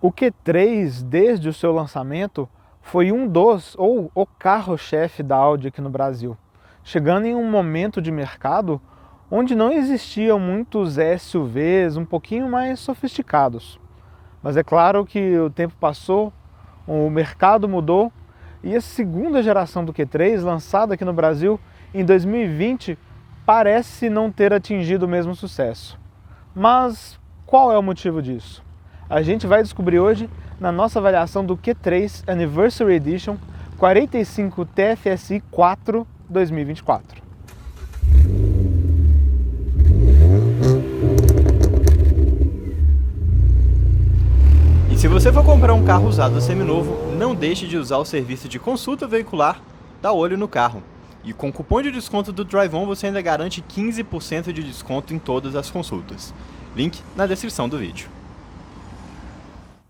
O Q3, desde o seu lançamento, foi um dos, ou o carro-chefe da Audi aqui no Brasil, chegando em um momento de mercado onde não existiam muitos SUVs um pouquinho mais sofisticados. Mas é claro que o tempo passou, o mercado mudou e a segunda geração do Q3, lançada aqui no Brasil em 2020, parece não ter atingido o mesmo sucesso. Mas qual é o motivo disso? A gente vai descobrir hoje na nossa avaliação do Q3 Anniversary Edition 45 TFSI 4 2024. E se você for comprar um carro usado seminovo, não deixe de usar o serviço de consulta veicular Dá Olho no Carro. E com o cupom de desconto do DriveOn você ainda garante 15% de desconto em todas as consultas. Link na descrição do vídeo.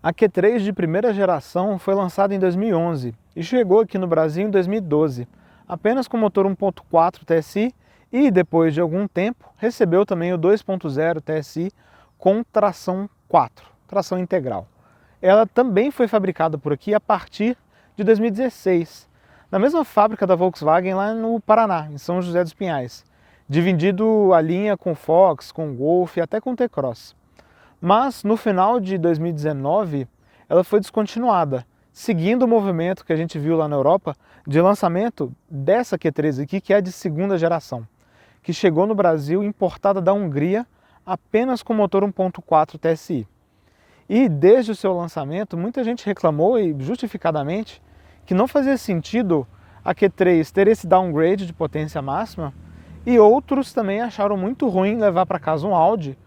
A Q3 de primeira geração foi lançada em 2011 e chegou aqui no Brasil em 2012, apenas com motor 1.4 TSI e, depois de algum tempo, recebeu também o 2.0 TSI com tração 4, tração integral. Ela também foi fabricada por aqui a partir de 2016, na mesma fábrica da Volkswagen lá no Paraná, em São José dos Pinhais, dividido a linha com Fox, com Golf e até com T-Cross. Mas no final de 2019 ela foi descontinuada, seguindo o movimento que a gente viu lá na Europa de lançamento dessa Q3 aqui, que é de segunda geração, que chegou no Brasil importada da Hungria apenas com motor 1.4 TSI. E desde o seu lançamento muita gente reclamou, e justificadamente, que não fazia sentido a Q3 ter esse downgrade de potência máxima, e outros também acharam muito ruim levar para casa um Audi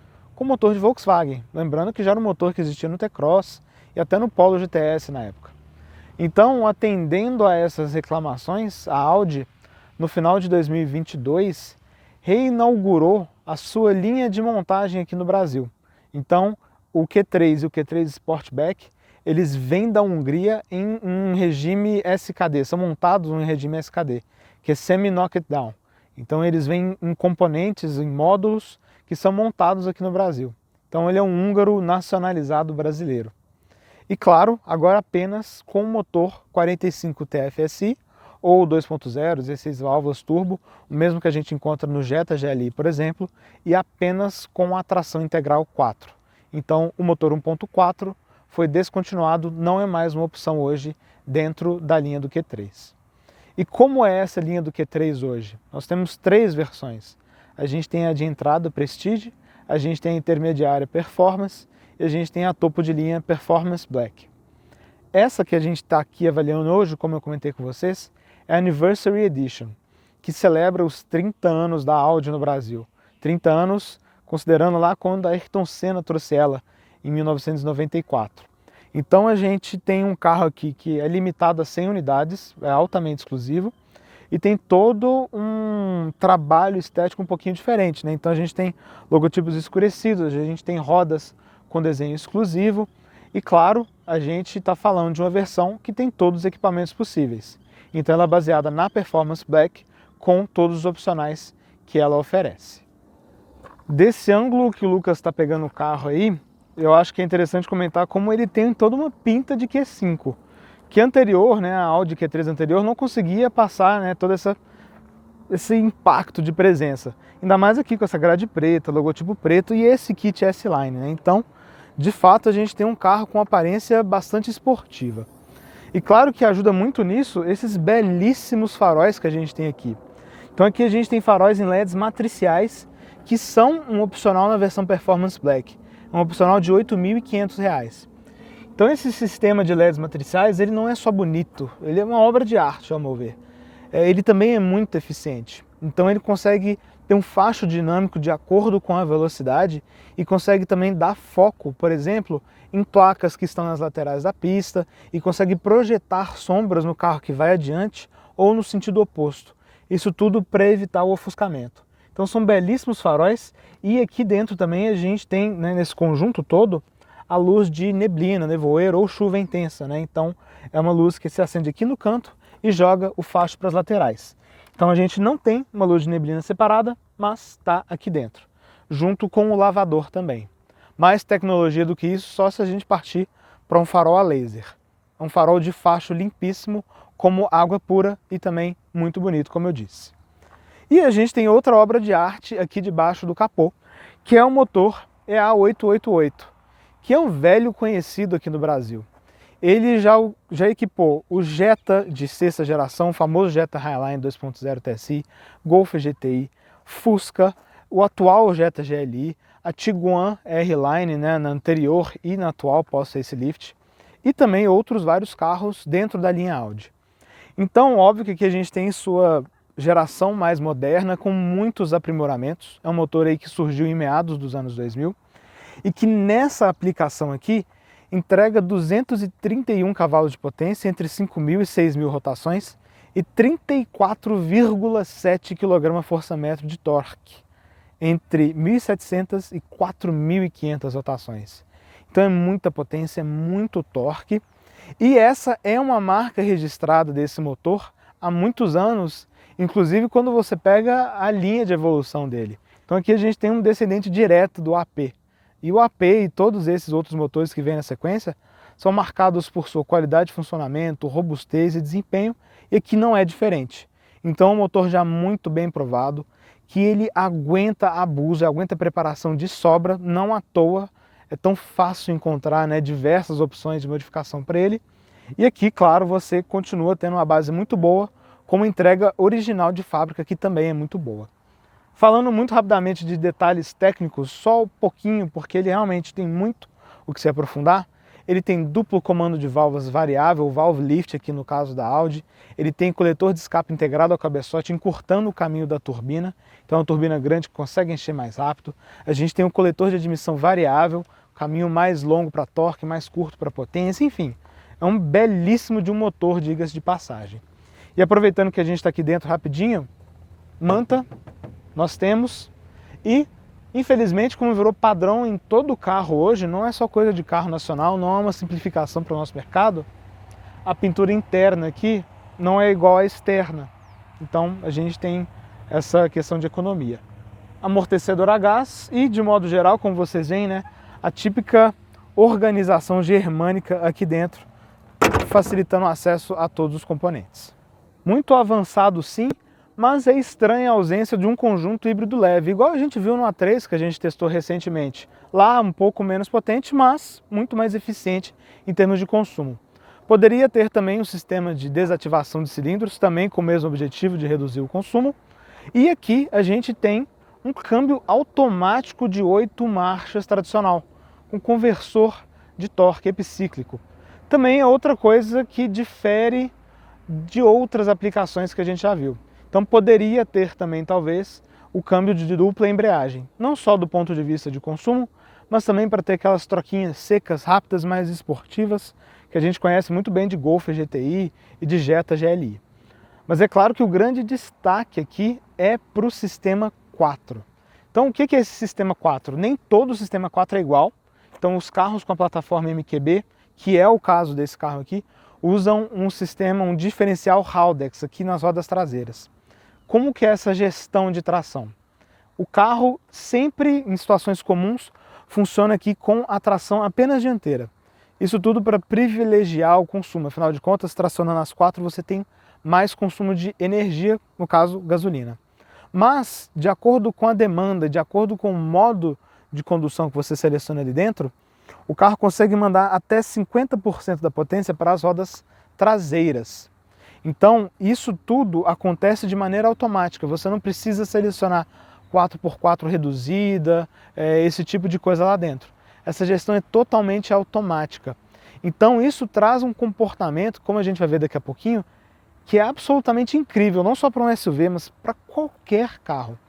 com motor de Volkswagen, lembrando que já era um motor que existia no T-Cross e até no Polo GTS na época. Então, atendendo a essas reclamações, a Audi, no final de 2022, reinaugurou a sua linha de montagem aqui no Brasil. Então, o Q3 e o Q3 Sportback, eles vêm da Hungria em um regime SKD, são montados em regime SKD, que é Semi-Knocked Down. Então, eles vêm em componentes, em módulos, que são montados aqui no Brasil. Então ele é um húngaro nacionalizado brasileiro. E claro, agora apenas com o motor 45 TFSI ou 2.0, 16 válvulas turbo, o mesmo que a gente encontra no Jetta GLI, por exemplo, e apenas com a tração integral 4. Então o motor 1.4 foi descontinuado, não é mais uma opção hoje dentro da linha do Q3. E como é essa linha do Q3 hoje? Nós temos três versões. A gente tem a de entrada Prestige, a gente tem a intermediária Performance e a gente tem a topo de linha Performance Black. Essa que a gente está aqui avaliando hoje, como eu comentei com vocês, é a Anniversary Edition, que celebra os 30 anos da Audi no Brasil. 30 anos, considerando lá quando a Ayrton Senna trouxe ela, em 1994. Então a gente tem um carro aqui que é limitado a 100 unidades, é altamente exclusivo, e tem todo um trabalho estético um pouquinho diferente, né? Então a gente tem logotipos escurecidos, a gente tem rodas com desenho exclusivo e, claro, a gente está falando de uma versão que tem todos os equipamentos possíveis. Então ela é baseada na Performance Black com todos os opcionais que ela oferece. Desse ângulo que o Lucas está pegando o carro aí, eu acho que é interessante comentar como ele tem toda uma pinta de Q5. Que anterior, né, a Audi Q3 anterior não conseguia passar, né, todo esse impacto de presença. Ainda mais aqui com essa grade preta, logotipo preto e esse kit S-Line, né? Então, de fato, a gente tem um carro com aparência bastante esportiva. E claro que ajuda muito nisso esses belíssimos faróis que a gente tem aqui. Então aqui a gente tem faróis em LEDs matriciais que são um opcional na versão Performance Black. É um opcional de R$ 8.500. Então esse sistema de LEDs matriciais, ele não é só bonito, ele é uma obra de arte, ao meu ver. Ele também é muito eficiente. Então ele consegue ter um facho dinâmico de acordo com a velocidade e consegue também dar foco, por exemplo, em placas que estão nas laterais da pista e consegue projetar sombras no carro que vai adiante ou no sentido oposto. Isso tudo para evitar o ofuscamento. Então são belíssimos faróis e aqui dentro também a gente tem, né, nesse conjunto todo, a luz de neblina, nevoeiro ou chuva intensa, né? Então é uma luz que se acende aqui no canto e joga o facho para as laterais. Então a gente não tem uma luz de neblina separada, mas está aqui dentro, junto com o lavador também. Mais tecnologia do que isso, só se a gente partir para um farol a laser. É um farol de facho limpíssimo, como água pura e também muito bonito, como eu disse. E a gente tem outra obra de arte aqui debaixo do capô, que é o motor EA888, que é um velho conhecido aqui no Brasil. Ele já equipou o Jetta de sexta geração, o famoso Jetta Highline 2.0 TSI, Golf GTI, Fusca, o atual Jetta GLI, a Tiguan R-Line, né, na anterior e na atual pós-facelift, e também outros vários carros dentro da linha Audi. Então, óbvio que aqui a gente tem sua geração mais moderna, com muitos aprimoramentos. É um motor aí que surgiu em meados dos anos 2000 e que nessa aplicação aqui entrega 231 cavalos de potência entre 5.000 e 6.000 rotações e 34,7 kgfm de torque entre 1.700 e 4.500 rotações. Então é muita potência, é muito torque. E essa é uma marca registrada desse motor há muitos anos, inclusive quando você pega a linha de evolução dele. Então aqui a gente tem um descendente direto do AP. E o AP e todos esses outros motores que vêm na sequência são marcados por sua qualidade de funcionamento, robustez e desempenho, e aqui não é diferente. Então é um motor já muito bem provado, que ele aguenta abuso, aguenta preparação de sobra, não à toa. É tão fácil encontrar, né, diversas opções de modificação para ele. E aqui, claro, você continua tendo uma base muito boa, como entrega original de fábrica, que também é muito boa. Falando muito rapidamente de detalhes técnicos, só um pouquinho, porque ele realmente tem muito o que se aprofundar. Ele tem duplo comando de válvulas variável, o valve lift aqui no caso da Audi. Ele tem coletor de escape integrado ao cabeçote, encurtando o caminho da turbina. Então é uma turbina grande que consegue encher mais rápido. A gente tem um coletor de admissão variável, caminho mais longo para torque, mais curto para potência, enfim. É um belíssimo de um motor, diga-se de passagem. E aproveitando que a gente está aqui dentro rapidinho, manta nós temos e, infelizmente, como virou padrão em todo carro hoje, não é só coisa de carro nacional, não é uma simplificação para o nosso mercado, a pintura interna aqui não é igual à externa. Então a gente tem essa questão de economia. Amortecedor a gás e, de modo geral, como vocês veem, né, a típica organização germânica aqui dentro, facilitando o acesso a todos os componentes. Muito avançado sim, mas é estranha a ausência de um conjunto híbrido leve, igual a gente viu no A3 que a gente testou recentemente. Lá um pouco menos potente, mas muito mais eficiente em termos de consumo. Poderia ter também um sistema de desativação de cilindros, também com o mesmo objetivo de reduzir o consumo. E aqui a gente tem um câmbio automático de 8 marchas tradicional, com conversor de torque epicíclico. Também é outra coisa que difere de outras aplicações que a gente já viu. Então poderia ter também, talvez, o câmbio de dupla embreagem, não só do ponto de vista de consumo, mas também para ter aquelas troquinhas secas, rápidas, mais esportivas, que a gente conhece muito bem de Golf GTI e de Jetta GLI. Mas é claro que o grande destaque aqui é para o sistema 4. Então o que é esse sistema 4? Nem todo o sistema 4 é igual. Então os carros com a plataforma MQB, que é o caso desse carro aqui, usam um sistema, um diferencial Haldex aqui nas rodas traseiras. Como que é essa gestão de tração? O carro sempre, em situações comuns, funciona aqui com a tração apenas dianteira. Isso tudo para privilegiar o consumo. Afinal de contas, tracionando as 4 você tem mais consumo de energia, no caso gasolina. Mas, de acordo com a demanda, de acordo com o modo de condução que você seleciona ali dentro, o carro consegue mandar até 50% da potência para as rodas traseiras. Então, isso tudo acontece de maneira automática. Você não precisa selecionar 4x4 reduzida, esse tipo de coisa lá dentro. Essa gestão é totalmente automática. Então, isso traz um comportamento, como a gente vai ver daqui a pouquinho, que é absolutamente incrível, não só para um SUV, mas para qualquer carro.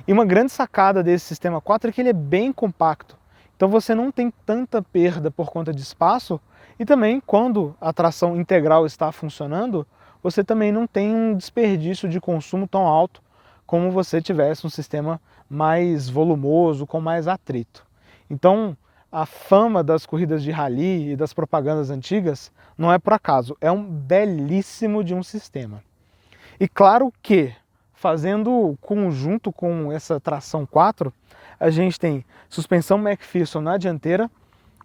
E uma grande sacada desse sistema 4 é que ele é bem compacto. Então você não tem tanta perda por conta de espaço e também quando a tração integral está funcionando, você também não tem um desperdício de consumo tão alto como você tivesse um sistema mais volumoso, com mais atrito. Então a fama das corridas de rally e das propagandas antigas não é por acaso, é um belíssimo de um sistema. E claro que, fazendo conjunto com essa tração 4, a gente tem suspensão McPherson na dianteira,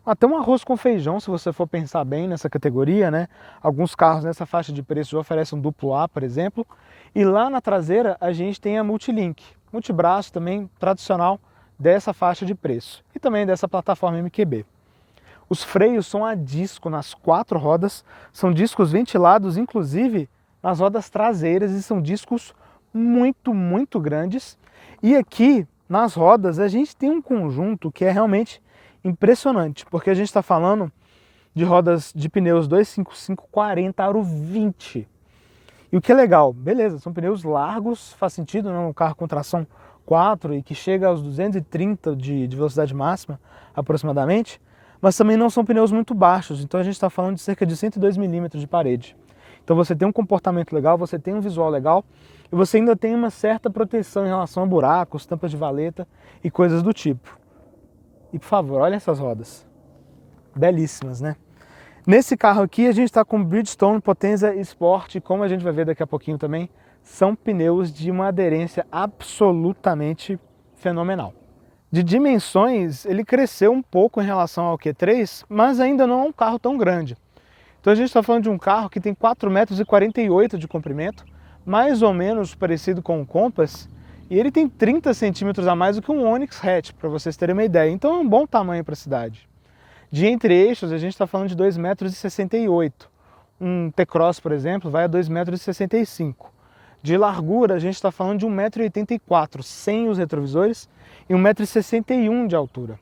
até um arroz com feijão, se você for pensar bem nessa categoria, né? Alguns carros nessa faixa de preço já oferecem um duplo A, por exemplo. E lá na traseira a gente tem a Multilink, multibraço também tradicional dessa faixa de preço e também dessa plataforma MQB. Os freios são a disco nas 4 rodas, são discos ventilados inclusive nas rodas traseiras e são discos muito grandes. E aqui nas rodas a gente tem um conjunto que é realmente impressionante, porque a gente está falando de rodas de pneus 255/40 aro 20. E o que é legal, beleza, são pneus largos, faz sentido, né? Um carro com tração 4 e que chega aos 230 de velocidade máxima aproximadamente, mas também não são pneus muito baixos, então a gente está falando de cerca de 102 milímetros de parede. Então você tem um comportamento legal, você tem um visual legal e você ainda tem uma certa proteção em relação a buracos, tampas de valeta e coisas do tipo. E por favor, olha essas rodas, belíssimas, né? Nesse carro aqui a gente está com Bridgestone Potenza Sport, como a gente vai ver daqui a pouquinho também, são pneus de uma aderência absolutamente fenomenal. De dimensões, ele cresceu um pouco em relação ao Q3, mas ainda não é um carro tão grande. Então a gente está falando de um carro que tem 4,48 metros de comprimento, mais ou menos parecido com o Compass, e ele tem 30 centímetros a mais do que um Onix Hatch, para vocês terem uma ideia. Então é um bom tamanho para a cidade. De entre-eixos, a gente está falando de 2,68 metros. Um T-Cross, por exemplo, vai a 2,65 metros. De largura, a gente está falando de 1,84 m, sem os retrovisores, e 1,61 m de altura.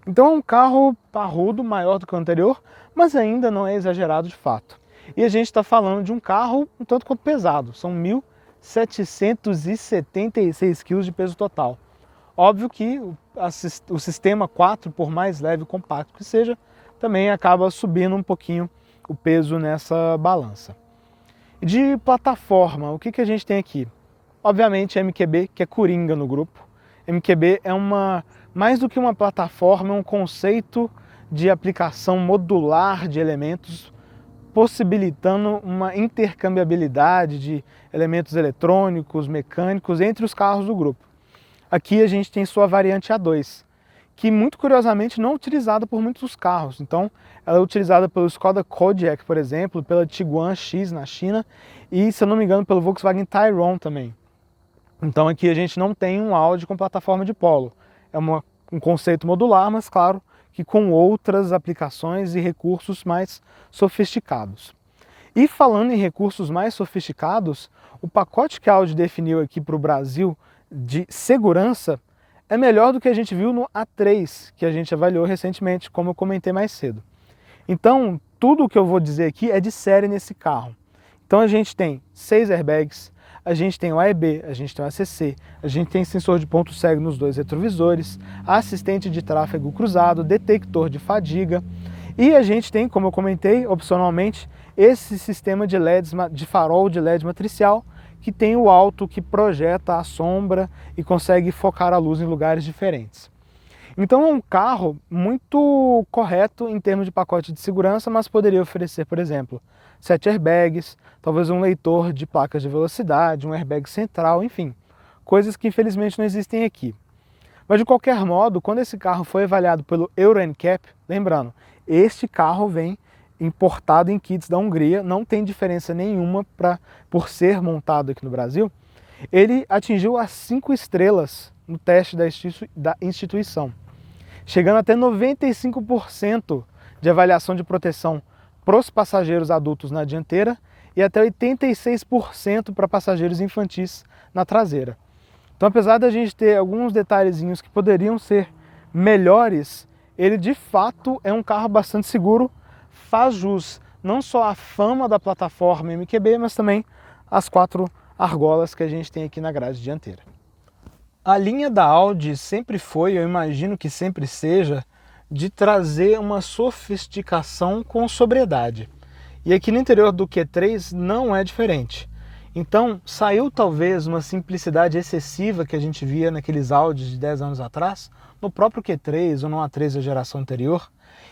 Então é um carro parrudo, maior do que o anterior, mas ainda não é exagerado de fato. E a gente está falando de um carro um tanto quanto pesado, são 1.776 kg de peso total. Óbvio que o sistema 4, por mais leve e compacto que seja, também acaba subindo um pouquinho o peso nessa balança. De plataforma, o que a gente tem aqui? Obviamente a MQB, que é coringa no grupo. MQB é mais do que uma plataforma, é um conceito de aplicação modular de elementos, possibilitando uma intercambiabilidade de elementos eletrônicos, mecânicos entre os carros do grupo. Aqui a gente tem sua variante A2, que muito curiosamente não é utilizada por muitos carros. Então ela é utilizada pelo Skoda Kodiaq, por exemplo, pela Tiguan X na China e, se eu não me engano, pelo Volkswagen Tayron também. Então aqui a gente não tem um Audi com plataforma de polo. É um conceito modular, mas claro que com outras aplicações e recursos mais sofisticados. E falando em recursos mais sofisticados, o pacote que a Audi definiu aqui para o Brasil de segurança é melhor do que a gente viu no A3, que a gente avaliou recentemente, como eu comentei mais cedo. Então, tudo o que eu vou dizer aqui é de série nesse carro. Então a gente tem 6 airbags, a gente tem o AEB, a gente tem o ACC, a gente tem sensor de ponto cego nos 2 retrovisores, assistente de tráfego cruzado, detector de fadiga, e a gente tem, como eu comentei, opcionalmente, esse sistema de LEDs, de farol de LED matricial, que tem o alto que projeta a sombra e consegue focar a luz em lugares diferentes. Então é um carro muito correto em termos de pacote de segurança, mas poderia oferecer, por exemplo, 7 airbags, talvez um leitor de placas de velocidade, um airbag central, enfim, coisas que infelizmente não existem aqui. Mas de qualquer modo, quando esse carro foi avaliado pelo Euro NCAP, lembrando, este carro vem importado em kits da Hungria, não tem diferença nenhuma por ser montado aqui no Brasil, ele atingiu as 5 estrelas no teste da instituição, chegando até 95% de avaliação de proteção para os passageiros adultos na dianteira e até 86% para passageiros infantis na traseira. Então, apesar da gente ter alguns detalhezinhos que poderiam ser melhores, ele de fato é um carro bastante seguro, faz jus não só à fama da plataforma MQB, mas também às 4 argolas que a gente tem aqui na grade dianteira. A linha da Audi sempre foi, eu imagino que sempre seja, de trazer uma sofisticação com sobriedade. E aqui no interior do Q3 não é diferente. Então saiu talvez uma simplicidade excessiva que a gente via naqueles Audis de 10 anos atrás, no próprio Q3 ou no A3 da geração anterior,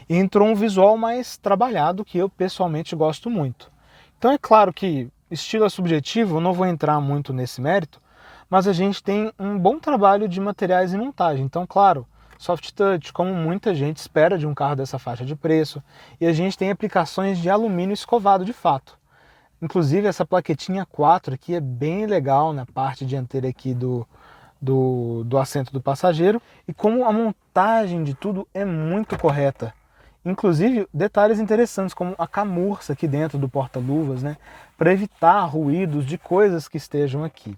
e entrou um visual mais trabalhado que eu pessoalmente gosto muito. Então é claro que estilo é subjetivo, eu não vou entrar muito nesse mérito, mas a gente tem um bom trabalho de materiais e montagem. Então, claro, soft touch, como muita gente espera de um carro dessa faixa de preço. E a gente tem aplicações de alumínio escovado de fato. Inclusive essa plaquetinha 4 aqui é bem legal na parte dianteira aqui do assento do passageiro. E como a montagem de tudo é muito correta. Inclusive detalhes interessantes como a camurça aqui dentro do porta-luvas, né, para evitar ruídos de coisas que estejam aqui.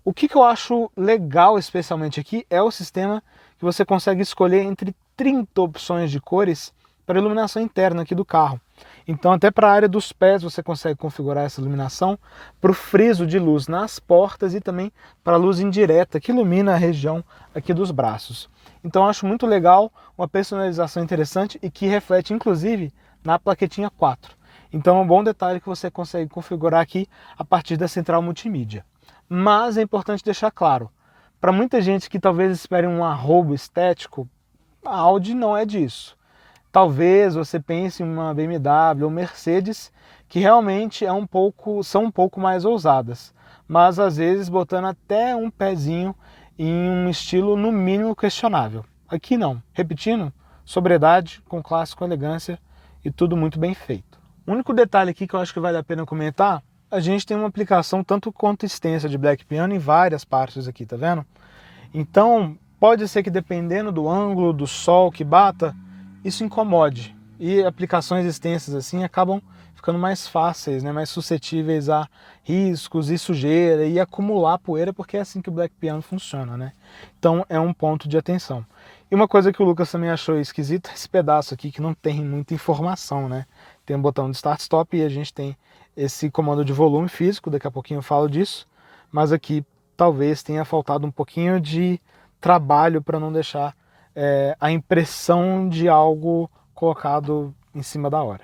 O que eu acho legal especialmente aqui é o sistema que você consegue escolher entre 30 opções de cores para a iluminação interna aqui do carro. Então até para a área dos pés você consegue configurar essa iluminação, para o friso de luz nas portas e também para a luz indireta que ilumina a região aqui dos braços. Então eu acho muito legal, uma personalização interessante e que reflete inclusive na plaquetinha 4. Então é um bom detalhe que você consegue configurar aqui a partir da central multimídia. Mas é importante deixar claro, para muita gente que talvez espere um arrobo estético, a Audi não é disso. Talvez você pense em uma BMW ou Mercedes que realmente são um pouco mais ousadas, mas às vezes botando até um pezinho em um estilo no mínimo questionável. Aqui não. Repetindo, sobriedade com clássico elegância e tudo muito bem feito. O único detalhe aqui que eu acho que vale a pena comentar, a gente tem uma aplicação tanto quanto extensa de Black Piano em várias partes aqui, tá vendo? Então pode ser que dependendo do ângulo do sol que bata, isso incomode. E aplicações extensas assim acabam ficando mais fáceis, né, mais suscetíveis a riscos e sujeira e acumular poeira, porque é assim que o Black Piano funciona, né? Então é um ponto de atenção. E uma coisa que o Lucas também achou esquisito é esse pedaço aqui que não tem muita informação, né? Tem um botão de start-stop e a gente tem esse comando de volume físico, daqui a pouquinho eu falo disso, mas aqui talvez tenha faltado um pouquinho de trabalho para não deixar a impressão de algo colocado em cima da hora.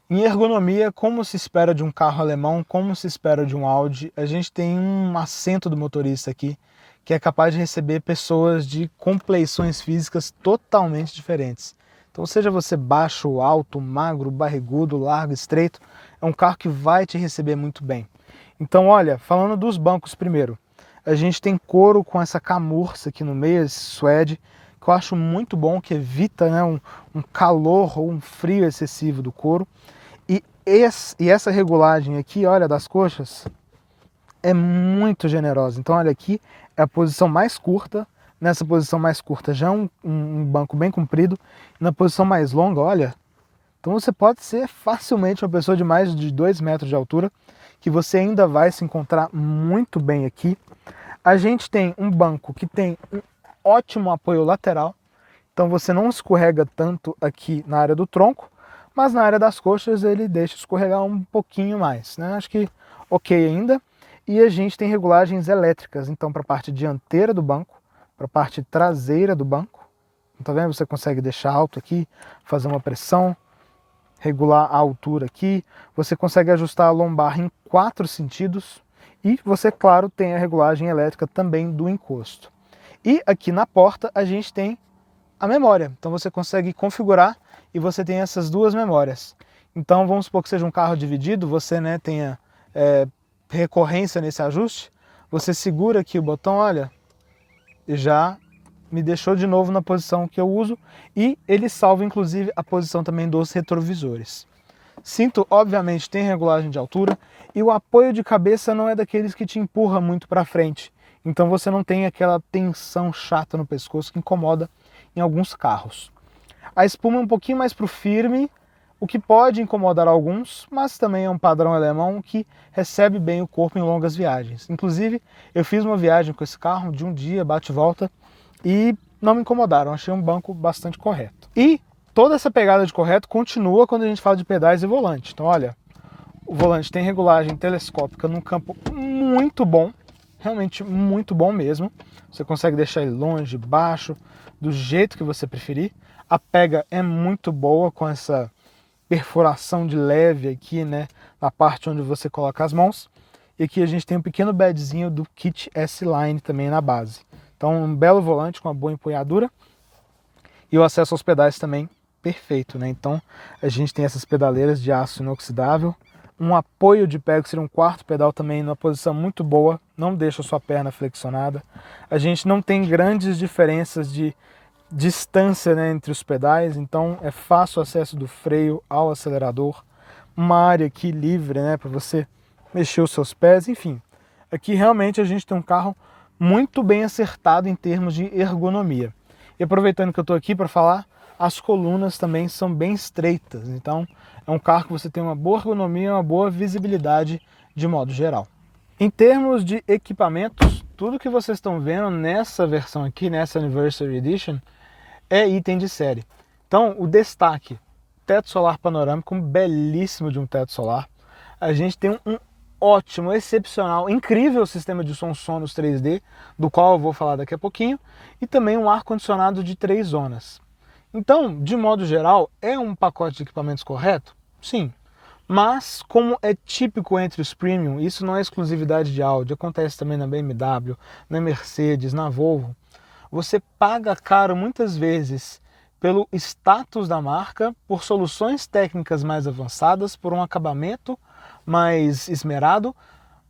Em ergonomia, como se espera de um carro alemão, como se espera de um Audi, a gente tem um assento do motorista aqui que é capaz de receber pessoas de compleições físicas totalmente diferentes. Então seja você baixo, alto, magro, barrigudo, largo, estreito, é um carro que vai te receber muito bem. Então olha, falando dos bancos primeiro, a gente tem couro com essa camurça aqui no meio, esse suede, que eu acho muito bom, que evita, né, um calor ou um frio excessivo do couro. E essa regulagem aqui, olha, das coxas, é muito generosa. Então olha aqui, é a posição mais curta. Nessa posição mais curta já é um banco bem comprido. Na posição mais longa, olha, então você pode ser facilmente uma pessoa de mais de 2 metros de altura, que você ainda vai se encontrar muito bem aqui. A gente tem um banco que tem um ótimo apoio lateral, então você não escorrega tanto aqui na área do tronco, mas na área das coxas ele deixa escorregar um pouquinho mais, né? Acho que ok ainda. E a gente tem regulagens elétricas, então para a parte dianteira do banco, para a parte traseira do banco. Tá vendo? Você consegue deixar alto aqui, fazer uma pressão, regular a altura aqui. Você consegue ajustar a lombar em 4 sentidos. E você, claro, tem a regulagem elétrica também do encosto. E aqui na porta a gente tem a memória. Então você consegue configurar e você tem essas 2 memórias. Então vamos supor que seja um carro dividido, você, né, tenha recorrência nesse ajuste. Você segura aqui o botão, olha, e já me deixou de novo na posição que eu uso. E ele salva inclusive a posição também dos retrovisores. Cinto, obviamente, tem regulagem de altura e o apoio de cabeça não é daqueles que te empurra muito para frente. Então você não tem aquela tensão chata no pescoço que incomoda em alguns carros. A espuma é um pouquinho mais para o firme, o que pode incomodar alguns, mas também é um padrão alemão que recebe bem o corpo em longas viagens. Inclusive, eu fiz uma viagem com esse carro de um dia, bate e volta, e não me incomodaram, achei um banco bastante correto. E toda essa pegada de correto continua quando a gente fala de pedais e volante. Então olha, o volante tem regulagem telescópica num campo muito bom, realmente muito bom mesmo. Você consegue deixar ele longe, baixo, do jeito que você preferir. A pega é muito boa com essa perfuração de leve aqui, né, na parte onde você coloca as mãos. E aqui a gente tem um pequeno badzinho do kit S-Line também na base. Então um belo volante com uma boa empunhadura. E o acesso aos pedais também perfeito, né? Então a gente tem essas pedaleiras de aço inoxidável. Um apoio de pé, que seria um 4º pedal também numa posição muito boa, não deixa a sua perna flexionada. A gente não tem grandes diferenças de distância, né, entre os pedais, então é fácil o acesso do freio ao acelerador, uma área aqui livre, né, para você mexer os seus pés, enfim. Aqui realmente a gente tem um carro muito bem acertado em termos de ergonomia. E aproveitando que eu estou aqui para falar, as colunas também são bem estreitas, então é um carro que você tem uma boa ergonomia, uma boa visibilidade de modo geral. Em termos de equipamentos, tudo que vocês estão vendo nessa versão aqui, nessa Anniversary Edition, é item de série. Então, o destaque, teto solar panorâmico, um belíssimo de um teto solar. A gente tem um ótimo, excepcional, incrível sistema de som Sonos 3D, do qual eu vou falar daqui a pouquinho, e também um ar-condicionado de 3 zonas. Então, de modo geral, é um pacote de equipamentos correto? Sim. Mas, como é típico entre os premium, isso não é exclusividade de Audi, acontece também na BMW, na Mercedes, na Volvo, você paga caro muitas vezes pelo status da marca, por soluções técnicas mais avançadas, por um acabamento mais esmerado,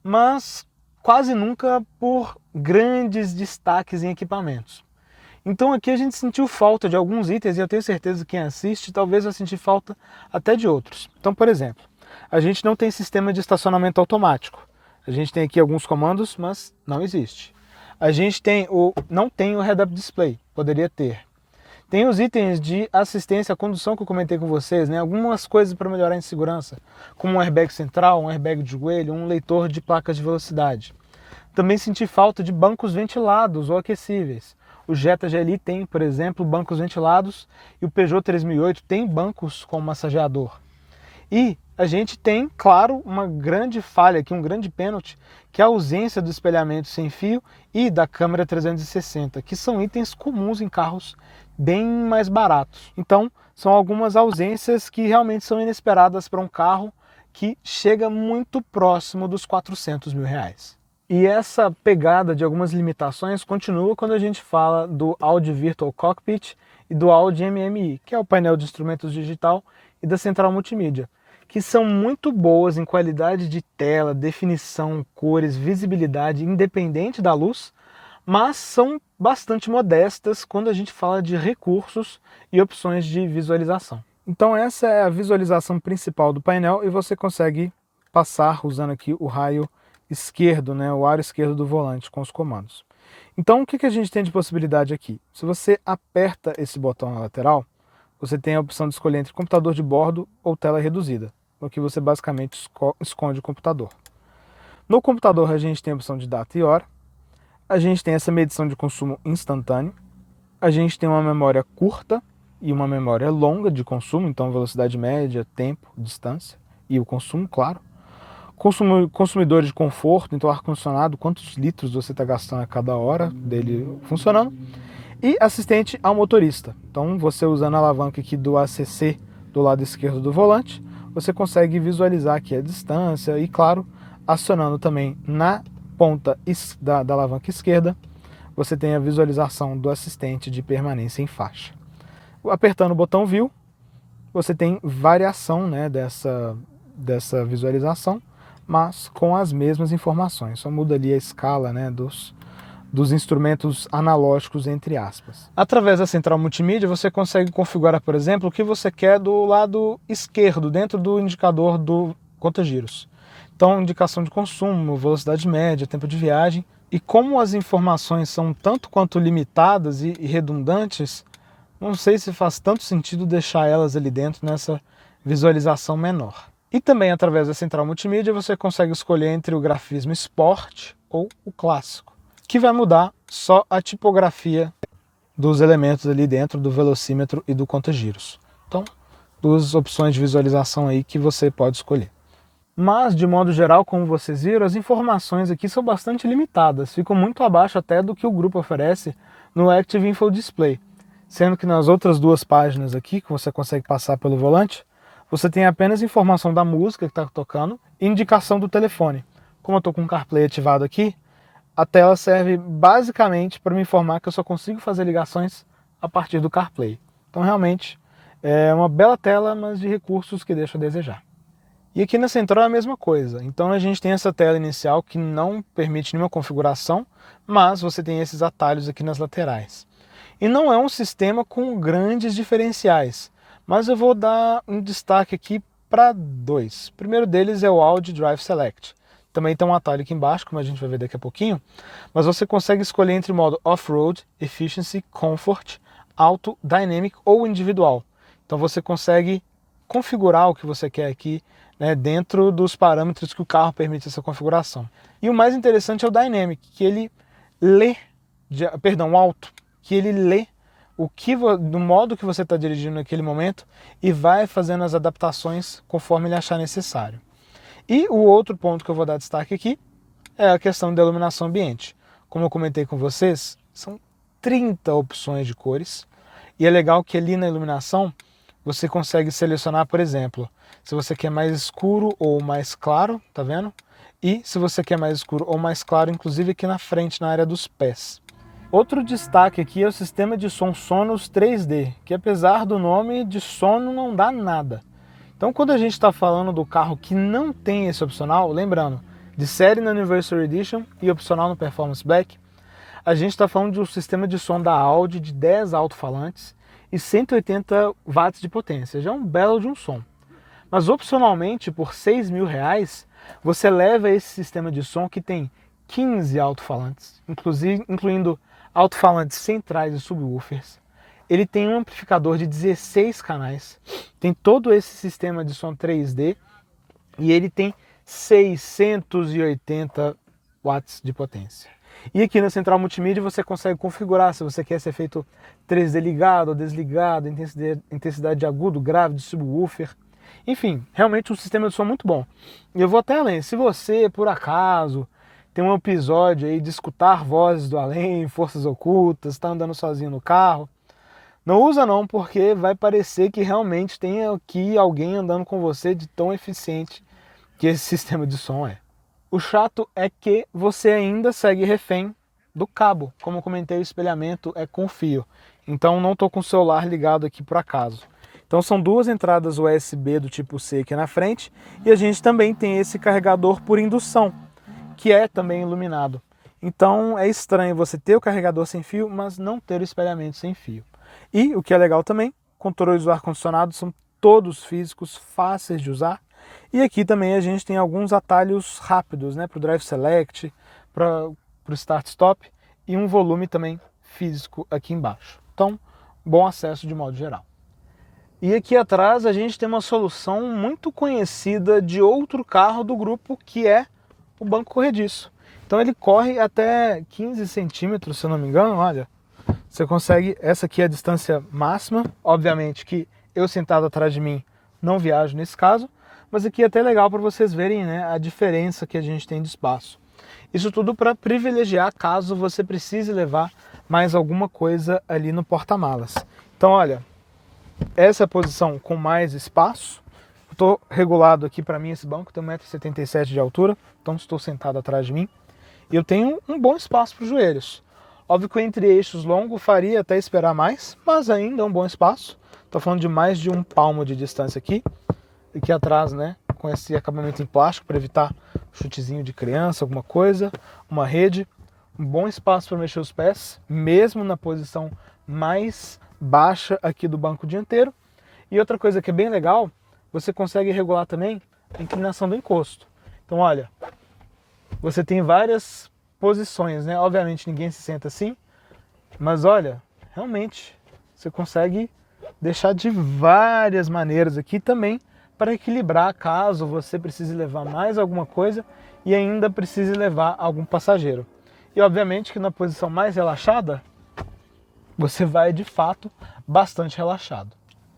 mas quase nunca por grandes destaques em equipamentos. Então aqui a gente sentiu falta de alguns itens e eu tenho certeza que quem assiste talvez vai sentir falta até de outros. Então, por exemplo, a gente não tem sistema de estacionamento automático. A gente tem aqui alguns comandos, mas não existe. A gente não tem o head-up display, poderia ter. Tem os itens de assistência à condução que eu comentei com vocês, né? Algumas coisas para melhorar em segurança, como um airbag central, um airbag de joelho, um leitor de placas de velocidade. Também senti falta de bancos ventilados ou aquecíveis. O Jetta GLI tem, por exemplo, bancos ventilados e o Peugeot 3008 tem bancos com massageador. E a gente tem, claro, uma grande falha aqui, um grande pênalti, que é a ausência do espelhamento sem fio e da câmera 360, que são itens comuns em carros bem mais baratos. Então, são algumas ausências que realmente são inesperadas para um carro que chega muito próximo dos R$400 mil. E essa pegada de algumas limitações continua quando a gente fala do Audi Virtual Cockpit e do Audi MMI, que é o painel de instrumentos digital, e da central multimídia, que são muito boas em qualidade de tela, definição, cores, visibilidade, independente da luz, mas são bastante modestas quando a gente fala de recursos e opções de visualização. Então essa é a visualização principal do painel e você consegue passar usando aqui o raio esquerdo, né, o aro esquerdo do volante com os comandos. Então o que a gente tem de possibilidade aqui? Se você aperta esse botão na lateral, você tem a opção de escolher entre computador de bordo ou tela reduzida, no que você basicamente esconde o computador. No computador a gente tem a opção de data e hora, a gente tem essa medição de consumo instantâneo, a gente tem uma memória curta e uma memória longa de consumo, então velocidade média, tempo, distância e o consumo, claro. Consumidor de conforto, então ar-condicionado, quantos litros você está gastando a cada hora dele funcionando. E assistente ao motorista. Então você usando a alavanca aqui do ACC do lado esquerdo do volante, você consegue visualizar aqui a distância e, claro, acionando também na ponta da alavanca esquerda, você tem a visualização do assistente de permanência em faixa. Apertando o botão View, você tem variação, né, dessa visualização, mas com as mesmas informações, só muda ali a escala, né, dos instrumentos analógicos, entre aspas. Através da central multimídia você consegue configurar, por exemplo, o que você quer do lado esquerdo, dentro do indicador do conta-giros. Então, indicação de consumo, velocidade média, tempo de viagem. E como as informações são tanto quanto limitadas e redundantes, não sei se faz tanto sentido deixar elas ali dentro nessa visualização menor. E também através da central multimídia você consegue escolher entre o grafismo Sport ou o clássico, que vai mudar só a tipografia dos elementos ali dentro do velocímetro e do conta-giros. Então, duas opções de visualização aí que você pode escolher. Mas, de modo geral, como vocês viram, as informações aqui são bastante limitadas, ficam muito abaixo até do que o grupo oferece no Active Info Display, sendo que nas outras duas páginas aqui, que você consegue passar pelo volante, você tem apenas informação da música que está tocando e indicação do telefone. Como eu estou com o CarPlay ativado aqui, a tela serve basicamente para me informar que eu só consigo fazer ligações a partir do CarPlay. Então realmente é uma bela tela, mas de recursos que deixa a desejar. E aqui na central é a mesma coisa. Então a gente tem essa tela inicial que não permite nenhuma configuração, mas você tem esses atalhos aqui nas laterais. E não é um sistema com grandes diferenciais, mas eu vou dar um destaque aqui para dois. O primeiro deles é o Audi Drive Select. Também tem um atalho aqui embaixo, como a gente vai ver daqui a pouquinho, mas você consegue escolher entre o modo Off-Road, Efficiency, Comfort, Auto, Dynamic ou Individual. Então você consegue configurar o que você quer aqui, né, dentro dos parâmetros que o carro permite essa configuração. E o mais interessante é o Dynamic, que ele lê, o Auto, que ele lê do modo que você está dirigindo naquele momento e vai fazendo as adaptações conforme ele achar necessário. E o outro ponto que eu vou dar destaque aqui é a questão da iluminação ambiente. Como eu comentei com vocês, são 30 opções de cores e é legal que ali na iluminação você consegue selecionar, por exemplo, se você quer mais escuro ou mais claro, tá vendo? E se você quer mais escuro ou mais claro, inclusive aqui na frente, na área dos pés. Outro destaque aqui é o sistema de som Sonos 3D, que apesar do nome de sono não dá nada. Então quando a gente está falando do carro que não tem esse opcional, lembrando, de série na Anniversary Edition e opcional no Performance Black, a gente está falando de um sistema de som da Audi de 10 alto-falantes e 180 watts de potência, já é um belo de um som. Mas opcionalmente, por R$6.000, você leva esse sistema de som que tem 15 alto-falantes, incluindo alto-falantes centrais e subwoofers. Ele tem um amplificador de 16 canais, tem todo esse sistema de som 3D e ele tem 680 watts de potência. E aqui na central multimídia você consegue configurar se você quer esse efeito 3D ligado ou desligado, intensidade de agudo, grave, de subwoofer. Enfim, realmente um sistema de som muito bom. E eu vou até além, se você, por acaso, tem um episódio aí de escutar vozes do além, forças ocultas, está andando sozinho no carro, não usa não, porque vai parecer que realmente tem aqui alguém andando com você de tão eficiente que esse sistema de som é. O chato é que você ainda segue refém do cabo. Como eu comentei, o espelhamento é com fio. Então não estou com o celular ligado aqui por acaso. Então são duas entradas USB do tipo C aqui na frente e a gente também tem esse carregador por indução, que é também iluminado. Então é estranho você ter o carregador sem fio, mas não ter o espelhamento sem fio. E o que é legal também, controles do ar-condicionado são todos físicos, fáceis de usar. E aqui também a gente tem alguns atalhos rápidos, né, para o Drive Select, para o Start Stop e um volume também físico aqui embaixo. Então, bom acesso de modo geral. E aqui atrás a gente tem uma solução muito conhecida de outro carro do grupo, que é o banco corrediço. Então ele corre até 15 centímetros, se eu não me engano, olha. Você consegue, essa aqui é a distância máxima, obviamente que eu sentado atrás de mim não viajo nesse caso, mas aqui é até legal para vocês verem, né, a diferença que a gente tem de espaço. Isso tudo para privilegiar caso você precise levar mais alguma coisa ali no porta-malas. Então olha, essa é a posição com mais espaço. Estou regulado aqui para mim esse banco, tem 1,77 m de altura, então estou sentado atrás de mim. E eu tenho um bom espaço para os joelhos. Óbvio que o entre-eixos longo faria até esperar mais, mas ainda é um bom espaço. Estou falando de mais de 1 palmo de distância aqui. Aqui atrás, né, com esse acabamento em plástico para evitar chutezinho de criança, alguma coisa. Uma rede, um bom espaço para mexer os pés, mesmo na posição mais baixa aqui do banco dianteiro. E outra coisa que é bem legal, você consegue regular também a inclinação do encosto. Então olha, você tem várias posições, né? Obviamente ninguém se senta assim, mas olha, realmente você consegue deixar de várias maneiras aqui também para equilibrar caso você precise levar mais alguma coisa e ainda precise levar algum passageiro. E obviamente que na posição mais relaxada, você vai de fato bastante relaxado.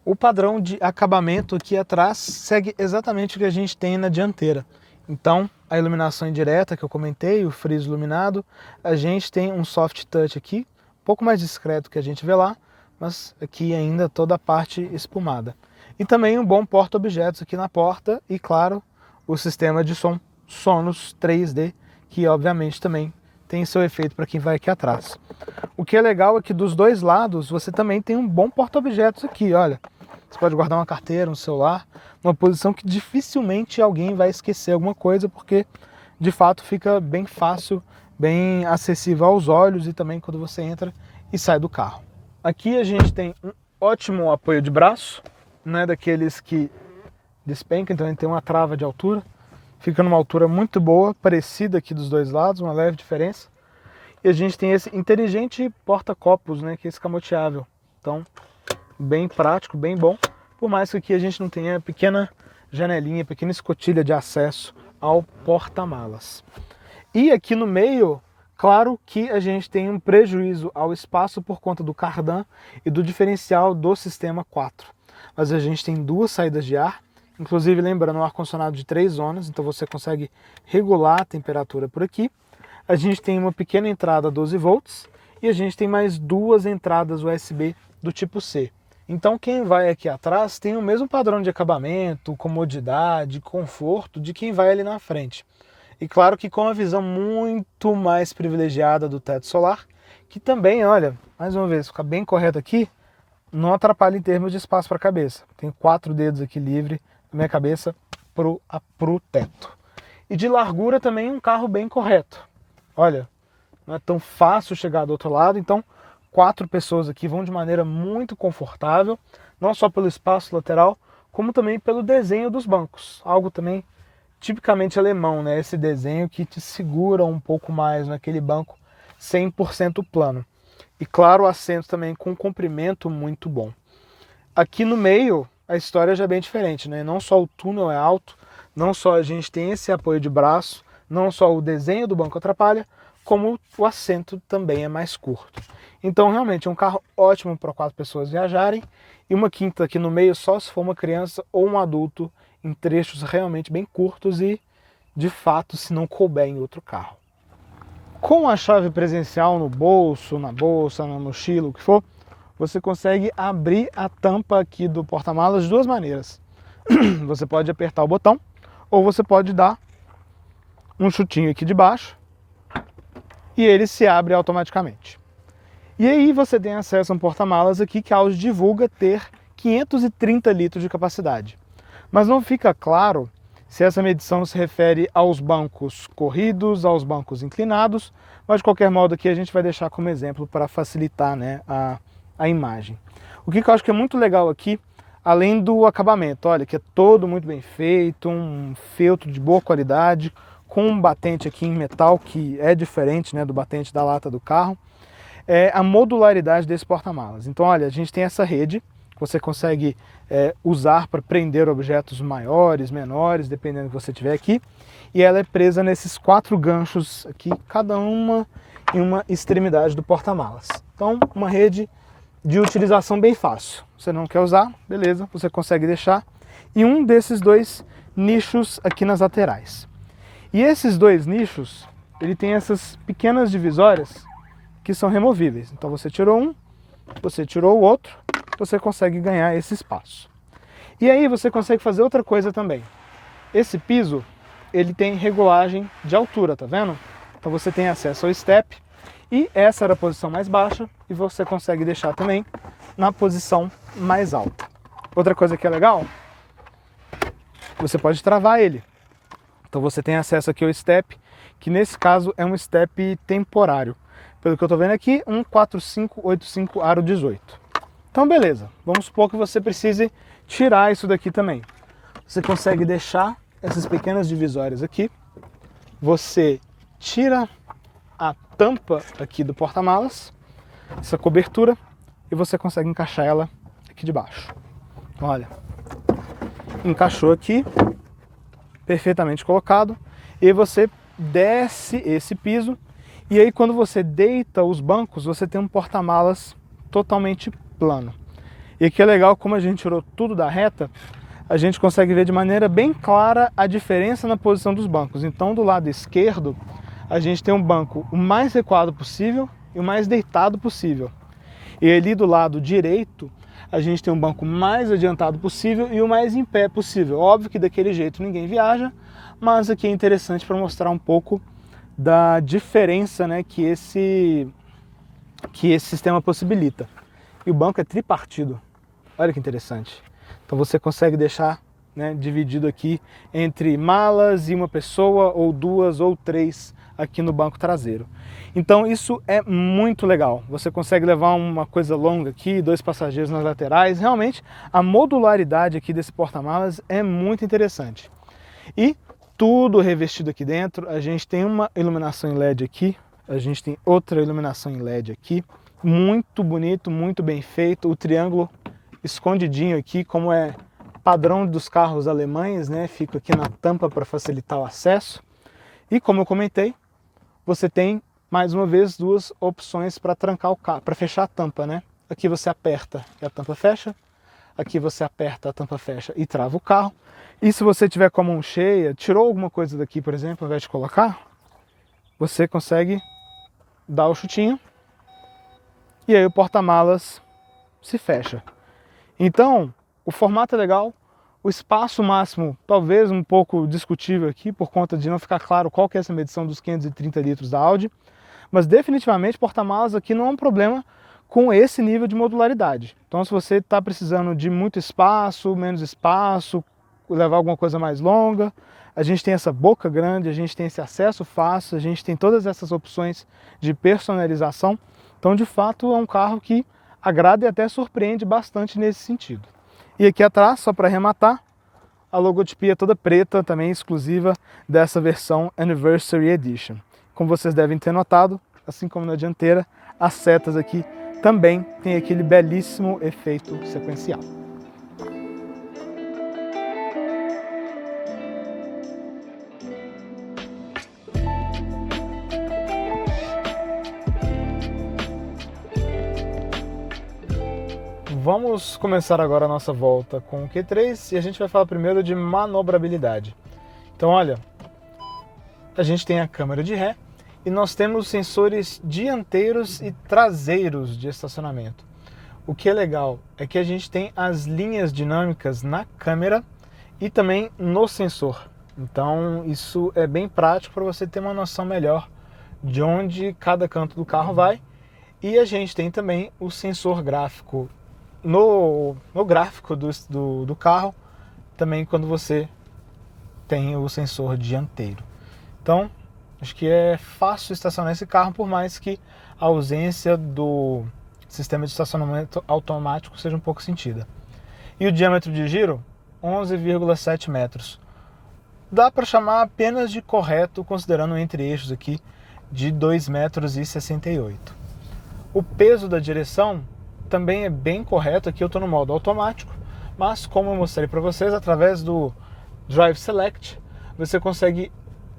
O padrão de acabamento aqui atrás segue exatamente o que a gente tem na dianteira. Então, a iluminação indireta que eu comentei, o friso iluminado, a gente tem um soft touch aqui, um pouco mais discreto que a gente vê lá, mas aqui ainda toda a parte espumada. E também um bom porta-objetos aqui na porta e, claro, o sistema de som Sonos 3D, que obviamente também tem seu efeito para quem vai aqui atrás. O que é legal é que dos dois lados você também tem um bom porta-objetos aqui, olha. Você pode guardar uma carteira, um celular, uma posição que dificilmente alguém vai esquecer alguma coisa, porque de fato fica bem fácil, bem acessível aos olhos e também quando você entra e sai do carro. Aqui a gente tem um ótimo apoio de braço, não é daqueles que despenca, então a gente tem uma trava de altura. Fica numa altura muito boa, parecida aqui dos dois lados, uma leve diferença. E a gente tem esse inteligente porta-copos, né, que é escamoteável. Então, bem prático, bem bom. Por mais que aqui a gente não tenha pequena janelinha, pequena escotilha de acesso ao porta-malas. E aqui no meio, claro que a gente tem um prejuízo ao espaço por conta do cardan e do diferencial do sistema 4. Mas a gente tem duas saídas de ar, inclusive lembrando um ar-condicionado de 3 zonas, então você consegue regular a temperatura por aqui. A gente tem uma pequena entrada 12 volts e a gente tem mais duas entradas USB do tipo C. Então quem vai aqui atrás tem o mesmo padrão de acabamento, comodidade, conforto de quem vai ali na frente. E claro que com a visão muito mais privilegiada do teto solar, que também, olha, mais uma vez, fica bem correto aqui, não atrapalha em termos de espaço para a cabeça. Tenho 4 dedos aqui livre da minha cabeça pro teto. E de largura também um carro bem correto. Olha, não é tão fácil chegar do outro lado, então 4 pessoas aqui vão de maneira muito confortável, não só pelo espaço lateral, como também pelo desenho dos bancos. Algo também tipicamente alemão, né? Esse desenho que te segura um pouco mais naquele banco 100% plano. E claro, o assento também com comprimento muito bom. Aqui no meio, a história já é bem diferente, né? Não só o túnel é alto, não só a gente tem esse apoio de braço, não só o desenho do banco atrapalha, como o assento também é mais curto. Então realmente é um carro ótimo para 4 pessoas viajarem, e uma quinta aqui no meio só se for uma criança ou um adulto em trechos realmente bem curtos e, de fato, se não couber em outro carro. Com a chave presencial no bolso, na bolsa, na mochila, o que for, você consegue abrir a tampa aqui do porta-malas de duas maneiras. Você pode apertar o botão ou você pode dar um chutinho aqui de baixo e ele se abre automaticamente. E aí você tem acesso a um porta-malas aqui que a Audi divulga ter 530 litros de capacidade. Mas não fica claro se essa medição se refere aos bancos corridos, aos bancos inclinados, mas de qualquer modo aqui a gente vai deixar como exemplo para facilitar, né, a imagem. O que eu acho que é muito legal aqui, além do acabamento, olha, que é todo muito bem feito, um feltro de boa qualidade, com um batente aqui em metal que é diferente, né, do batente da lata do carro, é a modularidade desse porta-malas. Então olha, a gente tem essa rede, que você consegue usar para prender objetos maiores, menores, dependendo do que você tiver aqui, e ela é presa nesses 4 ganchos aqui, cada uma em uma extremidade do porta-malas. Então uma rede de utilização bem fácil. Você não quer usar, beleza, você consegue deixar, e um desses 2 nichos aqui nas laterais. E esses 2 nichos, ele tem essas pequenas divisórias que são removíveis. Então você tirou um, você tirou o outro, você consegue ganhar esse espaço. E aí você consegue fazer outra coisa também. Esse piso, ele tem regulagem de altura, tá vendo? Então você tem acesso ao step, e essa era a posição mais baixa, e você consegue deixar também na posição mais alta. Outra coisa que é legal, você pode travar ele. Então você tem acesso aqui ao step, que nesse caso é um step temporário. Pelo que eu estou vendo aqui, um 4585 aro 18. Então beleza, vamos supor que você precise tirar isso daqui também. Você consegue deixar essas pequenas divisórias aqui, você tira a tampa aqui do porta-malas, essa cobertura, e você consegue encaixar ela aqui de baixo. Olha, encaixou aqui, perfeitamente colocado, e você desce esse piso, e aí quando você deita os bancos, você tem um porta-malas totalmente plano. E aqui é legal, como a gente tirou tudo da reta, a gente consegue ver de maneira bem clara a diferença na posição dos bancos. Então do lado esquerdo, a gente tem um banco o mais recuado possível e o mais deitado possível. E ali do lado direito, a gente tem um banco mais adiantado possível e o mais em pé possível. Óbvio que daquele jeito ninguém viaja, mas aqui é interessante para mostrar um pouco da diferença, né, que esse sistema possibilita. E o banco é tripartido. Olha que interessante. Então você consegue deixar, né, dividido aqui entre malas e uma pessoa, ou 2 ou 3 aqui no banco traseiro. Então isso é muito legal, você consegue levar uma coisa longa aqui, 2 passageiros nas laterais, realmente a modularidade aqui desse porta-malas é muito interessante. E tudo revestido aqui dentro, a gente tem uma iluminação em LED aqui, a gente tem outra iluminação em LED aqui, muito bonito, muito bem feito, o triângulo escondidinho aqui, como é padrão dos carros alemães, né? Fica aqui na tampa para facilitar o acesso. E como eu comentei, você tem mais uma vez 2 opções para trancar o carro, para fechar a tampa, né? Aqui você aperta e a tampa fecha, aqui você aperta, a tampa fecha e trava o carro. E se você tiver com a mão cheia, tirou alguma coisa daqui, por exemplo, ao invés de colocar, você consegue dar o chutinho e aí o porta-malas se fecha. Então, o formato é legal, o espaço máximo talvez um pouco discutível aqui, por conta de não ficar claro qual que é essa medição dos 530 litros da Audi, mas definitivamente porta-malas aqui não é um problema com esse nível de modularidade. Então se você está precisando de muito espaço, menos espaço, levar alguma coisa mais longa, a gente tem essa boca grande, a gente tem esse acesso fácil, a gente tem todas essas opções de personalização. Então de fato é um carro que agrada e até surpreende bastante nesse sentido. E aqui atrás, só para arrematar, a logotipia toda preta, também exclusiva dessa versão Anniversary Edition. Como vocês devem ter notado, assim como na dianteira, as setas aqui também têm aquele belíssimo efeito sequencial. Vamos começar agora a nossa volta com o Q3 e a gente vai falar primeiro de manobrabilidade. Então olha, a gente tem a câmera de ré e nós temos sensores dianteiros e traseiros de estacionamento. O que é legal é que a gente tem as linhas dinâmicas na câmera e também no sensor. Então isso é bem prático para você ter uma noção melhor de onde cada canto do carro vai. E a gente tem também o sensor gráfico no gráfico do carro, também quando você tem o sensor dianteiro. Então, acho que é fácil estacionar esse carro, por mais que a ausência do sistema de estacionamento automático seja um pouco sentida. E o diâmetro de giro, 11,7 metros. Dá para chamar apenas de correto, considerando o entre-eixos aqui de 2,68 metros. O peso da direção também é bem correto, aqui eu estou no modo automático, mas como eu mostrei para vocês, através do Drive Select, você consegue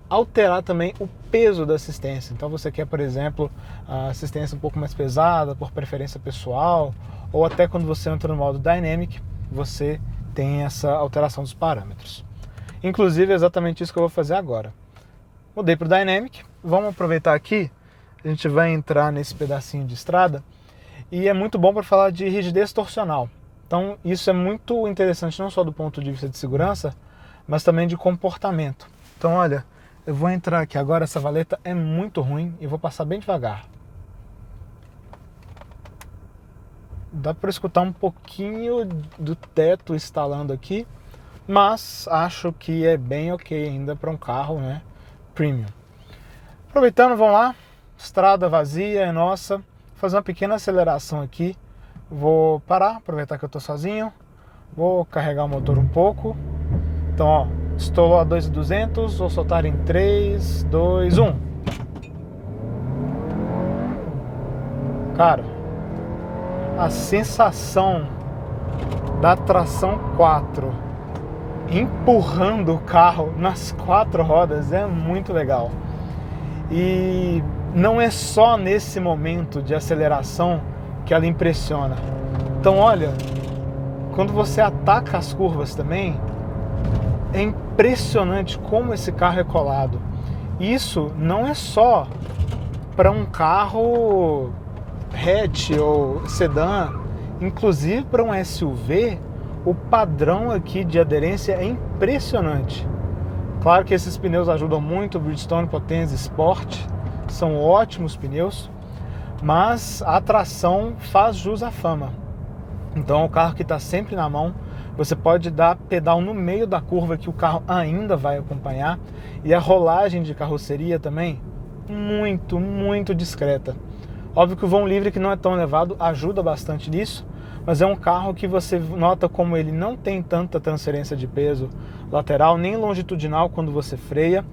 alterar também o peso da assistência. Então você quer, por exemplo, a assistência um pouco mais pesada, por preferência pessoal, ou até quando você entra no modo Dynamic, você tem essa alteração dos parâmetros. Inclusive é exatamente isso que eu vou fazer agora. Mudei para o Dynamic, vamos aproveitar aqui, a gente vai entrar nesse pedacinho de estrada, e é muito bom para falar de rigidez torcional. Então isso é muito interessante não só do ponto de vista de segurança, mas também de comportamento. Então olha, eu vou entrar aqui agora, essa valeta é muito ruim e vou passar bem devagar. Dá para escutar um pouquinho do teto instalando aqui, mas acho que é bem ok ainda para um carro, né, premium. Aproveitando, vamos lá, estrada vazia é nossa, vou fazer uma pequena aceleração aqui, vou parar, aproveitar que eu estou sozinho, vou carregar o motor um pouco. Então ó, estou a 2.200, vou soltar em 3, 2, 1. Cara, a sensação da tração 4 empurrando o carro nas 4 rodas é muito legal. E não é só nesse momento de aceleração que ela impressiona. Então olha, quando você ataca as curvas também, é impressionante como esse carro é colado. Isso não é só para um carro hatch ou sedã, inclusive para um SUV, o padrão aqui de aderência é impressionante. Claro que esses pneus ajudam muito, o Bridgestone Potenza Sport, são ótimos pneus, mas a tração faz jus à fama. Então é um carro que está sempre na mão, você pode dar pedal no meio da curva que o carro ainda vai acompanhar, e a rolagem de carroceria também muito, muito discreta. Óbvio que o vão livre, que não é tão elevado, ajuda bastante nisso, mas é um carro que você nota como ele não tem tanta transferência de peso lateral nem longitudinal quando você freia,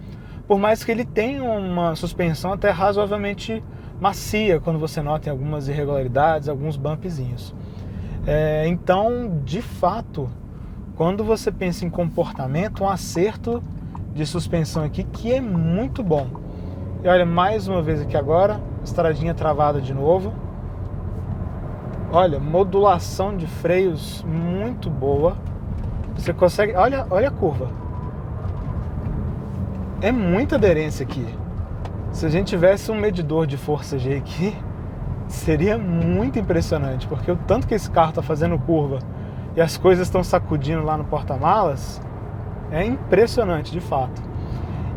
por mais que ele tenha uma suspensão até razoavelmente macia quando você nota em algumas irregularidades, alguns bumpzinhos. Então, de fato, quando você pensa em comportamento, um acerto de suspensão aqui que é muito bom. E olha, mais uma vez aqui agora, estradinha travada de novo. Olha, modulação de freios muito boa. Você consegue... Olha a curva. É muita aderência aqui. Se a gente tivesse um medidor de força G aqui, seria muito impressionante, porque o tanto que esse carro está fazendo curva e as coisas estão sacudindo lá no porta-malas, é impressionante de fato.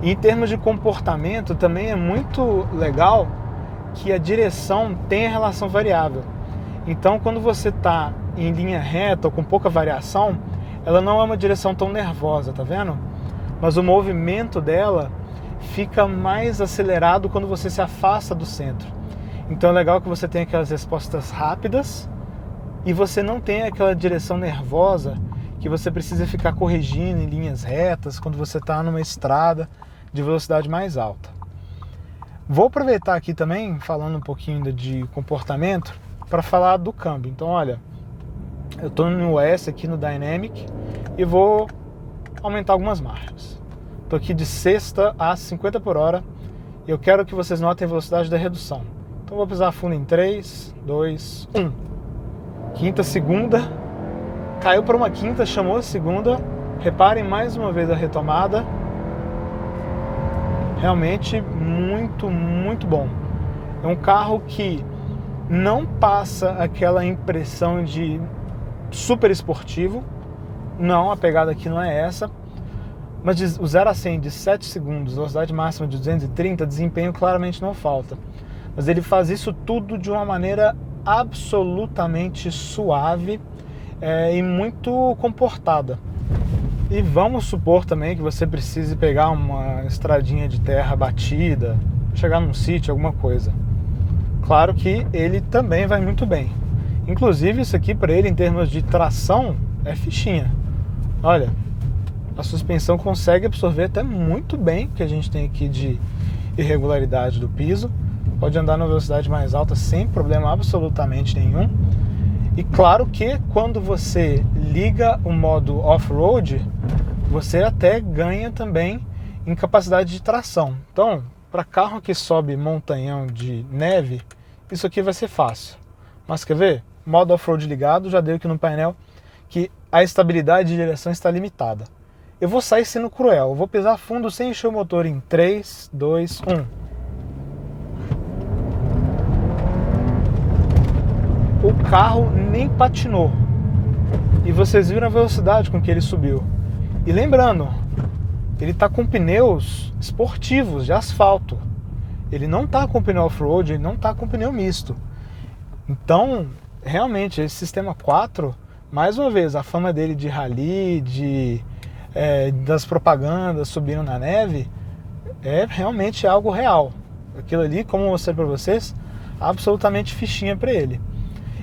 E em termos de comportamento também é muito legal que a direção tem a relação variável. Então quando você está em linha reta ou com pouca variação, ela não é uma direção tão nervosa, tá vendo? Mas o movimento dela fica mais acelerado quando você se afasta do centro. Então é legal que você tenha aquelas respostas rápidas e você não tem aquela direção nervosa que você precisa ficar corrigindo em linhas retas quando você está numa estrada de velocidade mais alta. Vou aproveitar aqui também, falando um pouquinho de comportamento, para falar do câmbio. Então olha, eu estou no S aqui no Dynamic e vou aumentar algumas marchas. Estou aqui de sexta a 50 por hora e eu quero que vocês notem a velocidade da redução. Então vou pisar fundo em 3, 2, 1. Quinta, segunda, caiu para uma quinta, chamou a segunda. Reparem mais uma vez a retomada. Realmente muito, muito bom. É um carro que não passa aquela impressão de super esportivo. Não, a pegada aqui não é essa. Mas o 0 a 100 de 7 segundos, velocidade máxima de 230, desempenho claramente não falta. Mas ele faz isso tudo de uma maneira absolutamente suave e muito comportada. E vamos supor também que você precise pegar uma estradinha de terra batida, chegar num sítio, alguma coisa. Claro que ele também vai muito bem. Inclusive isso aqui para ele em termos de tração é fichinha. Olha, a suspensão consegue absorver até muito bem o que a gente tem aqui de irregularidade do piso. Pode andar na velocidade mais alta sem problema absolutamente nenhum. E claro que quando você liga o modo off-road, você até ganha também em capacidade de tração. Então, para carro que sobe montanhão de neve, isso aqui vai ser fácil. Mas quer ver? Modo off-road ligado, já deu aqui no painel que a estabilidade de direção está limitada. Eu vou sair sendo cruel, eu vou pisar fundo sem encher o motor em 3, 2, 1. O carro nem patinou. E vocês viram a velocidade com que ele subiu. E lembrando, ele está com pneus esportivos, de asfalto. Ele não está com pneu off-road, ele não está com pneu misto. Então, realmente, esse sistema 4, mais uma vez, a fama dele de rally, das propagandas subindo na neve, é realmente algo real. Aquilo ali, como eu mostrei para vocês, absolutamente fichinha para ele.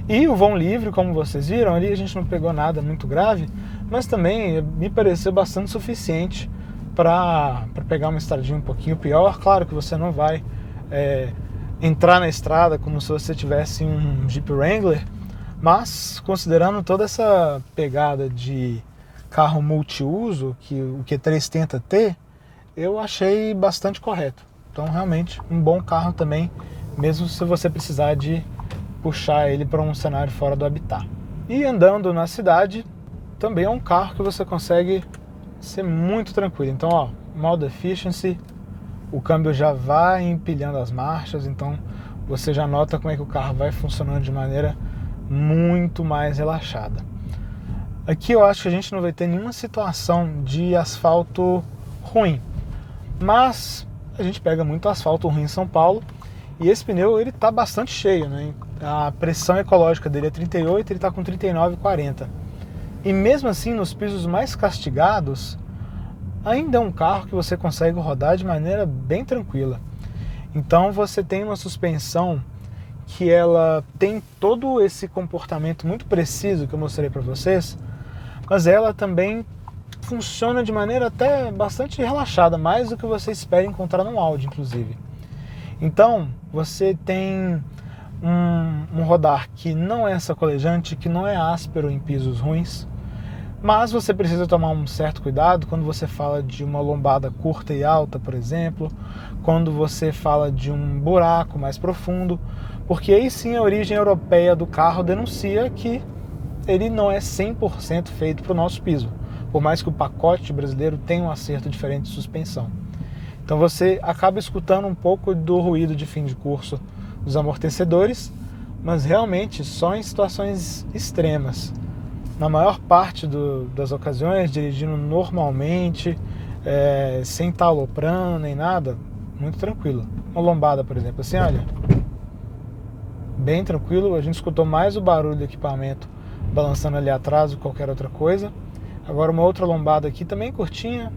E o vão livre, como vocês viram, ali a gente não pegou nada muito grave, mas também me pareceu bastante suficiente para pegar uma estradinha um pouquinho pior. Claro que você não vai entrar na estrada como se você tivesse um Jeep Wrangler, mas considerando toda essa pegada de carro multiuso que o Q3 tenta ter, eu achei bastante correto. Então realmente um bom carro também, mesmo se você precisar de puxar ele para um cenário fora do habitat. E andando na cidade, também é um carro que você consegue ser muito tranquilo. Então, ó, modo efficiency, o câmbio já vai empilhando as marchas, então você já nota como é que o carro vai funcionando de maneira muito mais relaxada. Aqui eu acho que a gente não vai ter nenhuma situação de asfalto ruim, mas a gente pega muito asfalto ruim em São Paulo e esse pneu ele está bastante cheio, né? A pressão ecológica dele é 38, ele está com 39,40. E mesmo assim, nos pisos mais castigados, ainda é um carro que você consegue rodar de maneira bem tranquila. Então você tem uma suspensão que ela tem todo esse comportamento muito preciso que eu mostrei para vocês, mas ela também funciona de maneira até bastante relaxada, mais do que você espera encontrar no Audi, inclusive. Então, você tem um rodar que não é sacolejante, que não é áspero em pisos ruins, mas você precisa tomar um certo cuidado quando você fala de uma lombada curta e alta, por exemplo, quando você fala de um buraco mais profundo, porque aí sim a origem europeia do carro denuncia que ele não é 100% feito para o nosso piso, por mais que o pacote brasileiro tenha um acerto diferente de suspensão. Então você acaba escutando um pouco do ruído de fim de curso dos amortecedores, mas realmente só em situações extremas. Na maior parte das ocasiões, dirigindo normalmente, sem estar aloprando nem nada, muito tranquilo. Uma lombada, por exemplo, assim, olha, bem tranquilo. A gente escutou mais o barulho do equipamento balançando ali atrás do que qualquer outra coisa. Agora uma outra lombada aqui também curtinha,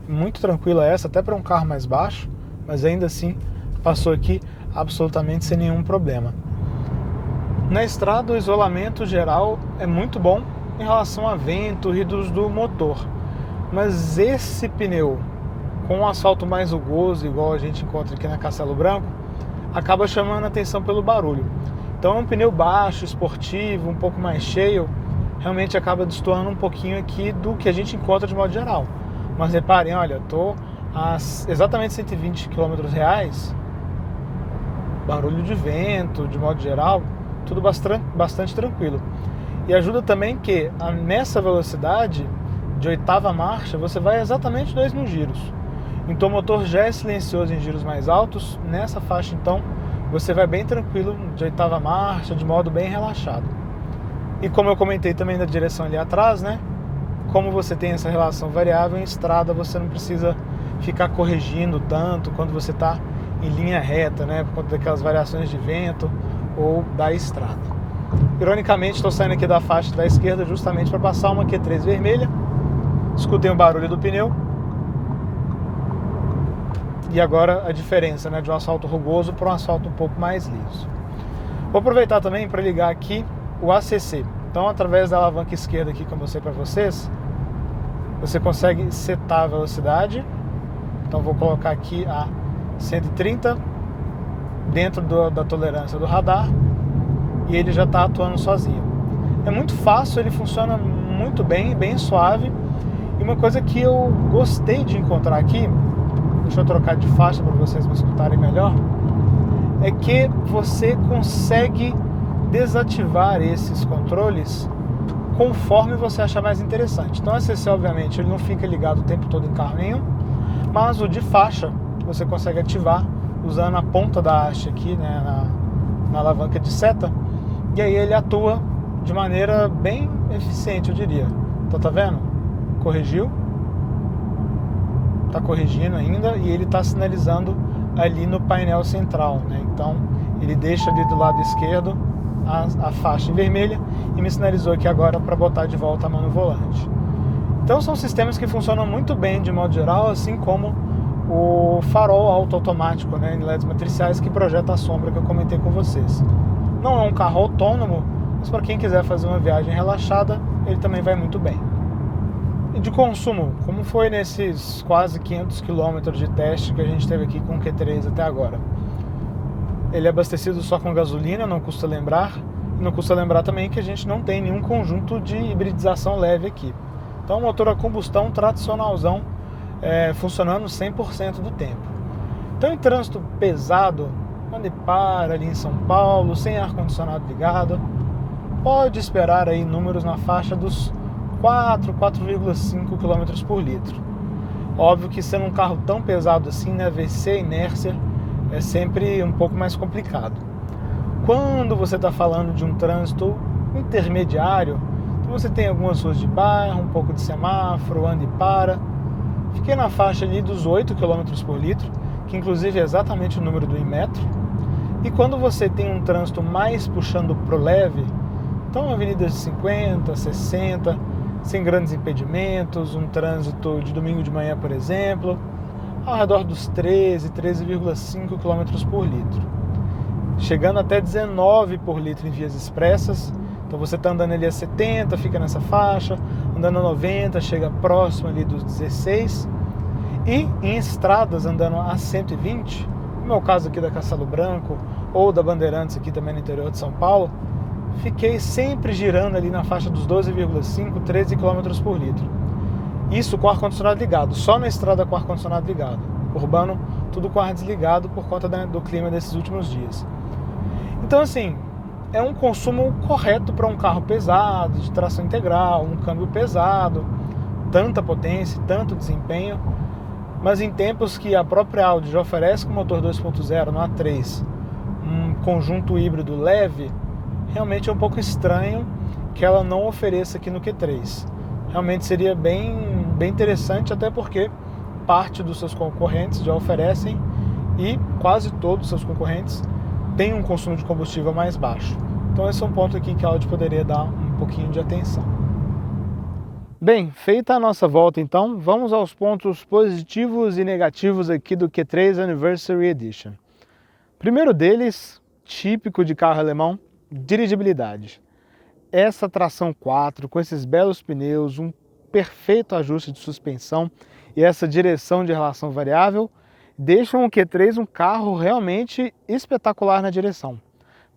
muito tranquila essa, até para um carro mais baixo, mas ainda assim passou aqui absolutamente sem nenhum problema. Na estrada o isolamento geral é muito bom em relação a vento, ruídos do motor, mas esse pneu com um asfalto mais rugoso, igual a gente encontra aqui na Castelo Branco, acaba chamando a atenção pelo barulho. Então é um pneu baixo, esportivo, um pouco mais cheio, realmente acaba destoando um pouquinho aqui do que a gente encontra de modo geral. Mas reparem, olha, estou a exatamente 120 km reais, barulho de vento, de modo geral, tudo bastante tranquilo. E ajuda também que nessa velocidade de 8ª marcha você vai exatamente 2.000 giros. Então o motor já é silencioso em giros mais altos, nessa faixa então você vai bem tranquilo de 8ª marcha, de modo bem relaxado. E como eu comentei também da direção ali atrás, né? Como você tem essa relação variável em estrada, você não precisa ficar corrigindo tanto quando você está em linha reta, né? Por conta daquelas variações de vento ou da estrada. Ironicamente, estou saindo aqui da faixa da esquerda justamente para passar uma Q3 vermelha. Escutei o barulho do pneu. E agora a diferença, né, de um asfalto rugoso para um asfalto um pouco mais liso. Vou aproveitar também para ligar aqui o ACC. Então, através da alavanca esquerda aqui que eu mostrei para vocês, você consegue setar a velocidade. Então vou colocar aqui a 130 dentro da tolerância do radar e ele já está atuando sozinho. É muito fácil, ele funciona muito bem, bem suave. E uma coisa que eu gostei de encontrar aqui, deixa eu trocar de faixa para vocês me escutarem melhor, é que você consegue desativar esses controles conforme você achar mais interessante. Então o ACC, obviamente, ele não fica ligado o tempo todo em carro nenhum, mas o de faixa você consegue ativar usando a ponta da haste aqui, né, na alavanca de seta, e aí ele atua de maneira bem eficiente, eu diria. Então tá vendo? Corrigiu, tá corrigindo ainda e ele está sinalizando ali no painel central, né? Então ele deixa ali do lado esquerdo a faixa em vermelha e me sinalizou aqui agora para botar de volta a mão no volante. Então são sistemas que funcionam muito bem de modo geral, assim como o farol automático, né, em LEDs matriciais que projeta a sombra que eu comentei com vocês. Não é um carro autônomo, mas para quem quiser fazer uma viagem relaxada, ele também vai muito bem. E de consumo, como foi nesses quase 500 km de teste que a gente teve aqui com o Q3 até agora? Ele é abastecido só com gasolina, não custa lembrar. E não custa lembrar também que a gente não tem nenhum conjunto de hibridização leve aqui. Então, motor a combustão tradicionalzão, funcionando 100% do tempo. Então, em trânsito pesado, onde para ali em São Paulo, sem ar-condicionado ligado, pode esperar aí números na faixa dos 4,5 km por litro. Óbvio que sendo um carro tão pesado assim, né, vencer a inércia é sempre um pouco mais complicado. Quando você está falando de um trânsito intermediário, então você tem algumas ruas de bairro, um pouco de semáforo, anda e para. Fiquei na faixa ali dos 8 km por litro, que inclusive é exatamente o número do Inmetro. E quando você tem um trânsito mais puxando para o leve, então avenidas de 50, 60, sem grandes impedimentos, um trânsito de domingo de manhã, por exemplo, ao redor dos 13,5 km por litro, chegando até 19 por litro em vias expressas. Então você está andando ali a 70, fica nessa faixa, andando a 90, chega próximo ali dos 16, e em estradas andando a 120, no meu caso aqui da Castelo Branco ou da Bandeirantes aqui também no interior de São Paulo, fiquei sempre girando ali na faixa dos 12,5, 13 km por litro. Isso com o ar-condicionado ligado, só na estrada com o ar-condicionado ligado. Urbano, tudo com o ar desligado por conta do clima desses últimos dias. Então assim, é um consumo correto para um carro pesado, de tração integral, um câmbio pesado, tanta potência, tanto desempenho. Mas em tempos que a própria Audi já oferece com motor 2.0 no A3 um conjunto híbrido leve, realmente é um pouco estranho que ela não ofereça aqui no Q3. Realmente seria bem interessante, até porque parte dos seus concorrentes já oferecem e quase todos os seus concorrentes têm um consumo de combustível mais baixo. Então esse é um ponto aqui que a Audi poderia dar um pouquinho de atenção. Bem, feita a nossa volta então, vamos aos pontos positivos e negativos aqui do Q3 Anniversary Edition. Primeiro deles, típico de carro alemão, dirigibilidade. Essa tração 4, com esses belos pneus, um perfeito ajuste de suspensão e essa direção de relação variável, deixam o Q3 um carro realmente espetacular na direção.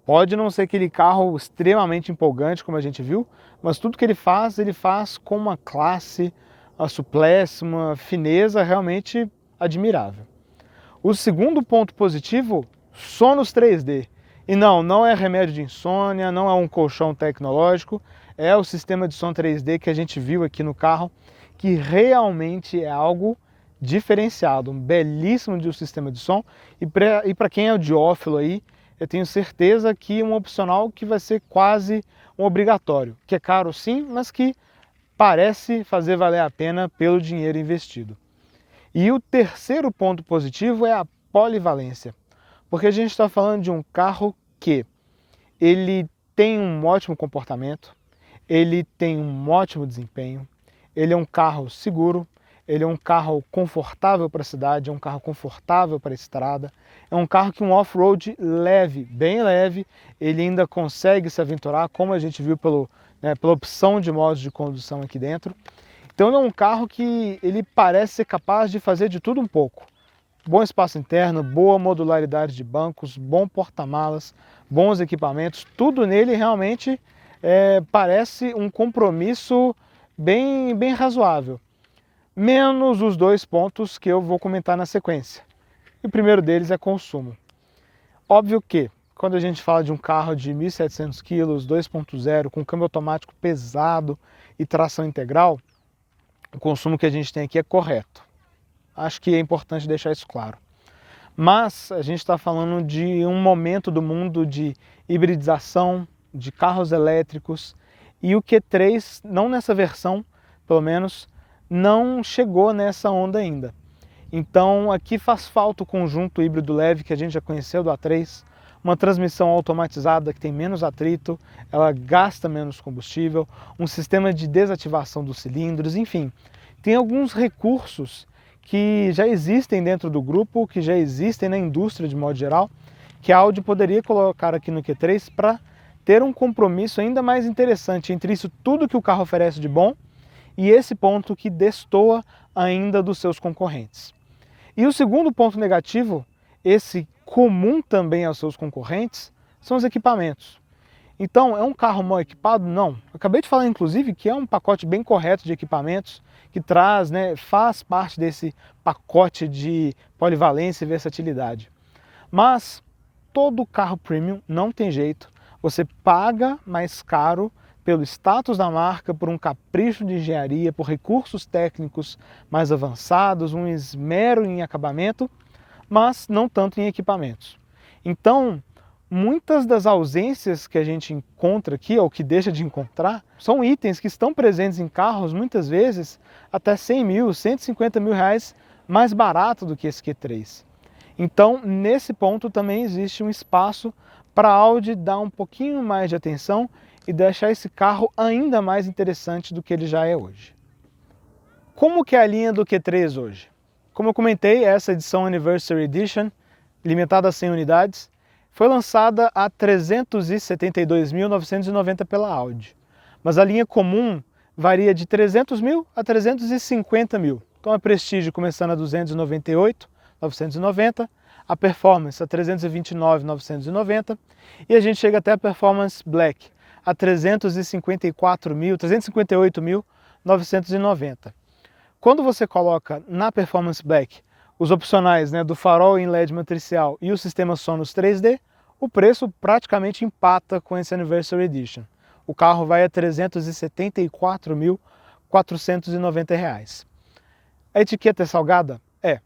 Pode não ser aquele carro extremamente empolgante, como a gente viu, mas tudo que ele faz com uma classe, uma suplesse, uma fineza realmente admirável. O segundo ponto positivo, sonos 3D. E não é remédio de insônia, não é um colchão tecnológico, é o sistema de som 3D que a gente viu aqui no carro, que realmente é algo diferenciado, um belíssimo de um sistema de som. E para quem é audiófilo aí, eu tenho certeza que é um opcional que vai ser quase um obrigatório, que é caro sim, mas que parece fazer valer a pena pelo dinheiro investido. E o terceiro ponto positivo é a polivalência, porque a gente está falando de um carro que ele tem um ótimo comportamento, ele tem um ótimo desempenho, ele é um carro seguro, ele é um carro confortável para a cidade, é um carro confortável para a estrada, é um carro que um off-road leve, bem leve, ele ainda consegue se aventurar, como a gente viu pela opção de modos de condução aqui dentro. Então ele é um carro que ele parece ser capaz de fazer de tudo um pouco. Bom espaço interno, boa modularidade de bancos, bom porta-malas, bons equipamentos, tudo nele realmente parece um compromisso bem razoável. Menos os dois pontos que eu vou comentar na sequência. E o primeiro deles é consumo. Óbvio que, quando a gente fala de um carro de 1.700 kg, 2.0, com câmbio automático pesado e tração integral, o consumo que a gente tem aqui é correto. Acho que é importante deixar isso claro. Mas a gente está falando de um momento do mundo de hibridização, de carros elétricos, e o Q3, não nessa versão, pelo menos, não chegou nessa onda ainda. Então aqui faz falta o conjunto híbrido leve que a gente já conheceu do A3, uma transmissão automatizada que tem menos atrito, ela gasta menos combustível, um sistema de desativação dos cilindros, enfim. Tem alguns recursos que já existem dentro do grupo, que já existem na indústria de modo geral, que a Audi poderia colocar aqui no Q3 para ter um compromisso ainda mais interessante entre isso tudo que o carro oferece de bom e esse ponto que destoa ainda dos seus concorrentes. E o segundo ponto negativo, esse comum também aos seus concorrentes, são os equipamentos. Então, é um carro mal equipado? Não. Acabei de falar, inclusive, que é um pacote bem correto de equipamentos, que traz, faz parte desse pacote de polivalência e versatilidade. Mas todo carro premium não tem jeito. Você paga mais caro pelo status da marca, por um capricho de engenharia, por recursos técnicos mais avançados, um esmero em acabamento, mas não tanto em equipamentos. Então, muitas das ausências que a gente encontra aqui, ou que deixa de encontrar, são itens que estão presentes em carros, muitas vezes, até 100 mil, 150 mil reais mais barato do que esse Q3. Então, nesse ponto também existe um espaço para a Audi dar um pouquinho mais de atenção e deixar esse carro ainda mais interessante do que ele já é hoje. Como que é a linha do Q3 hoje? Como eu comentei, essa edição Anniversary Edition, limitada a 100 unidades, foi lançada a 372.990 pela Audi. Mas a linha comum varia de 300 mil a 350 mil. Então a Prestige começando a 298.990, a Performance a 329.990 e a gente chega até a Performance Black a 358.990. Quando você coloca na Performance Black os opcionais, né, do farol em LED matricial e o sistema Sonos 3D, o preço praticamente empata com esse Anniversary Edition. O carro vai a R$ 374.490. A etiqueta é salgada? É.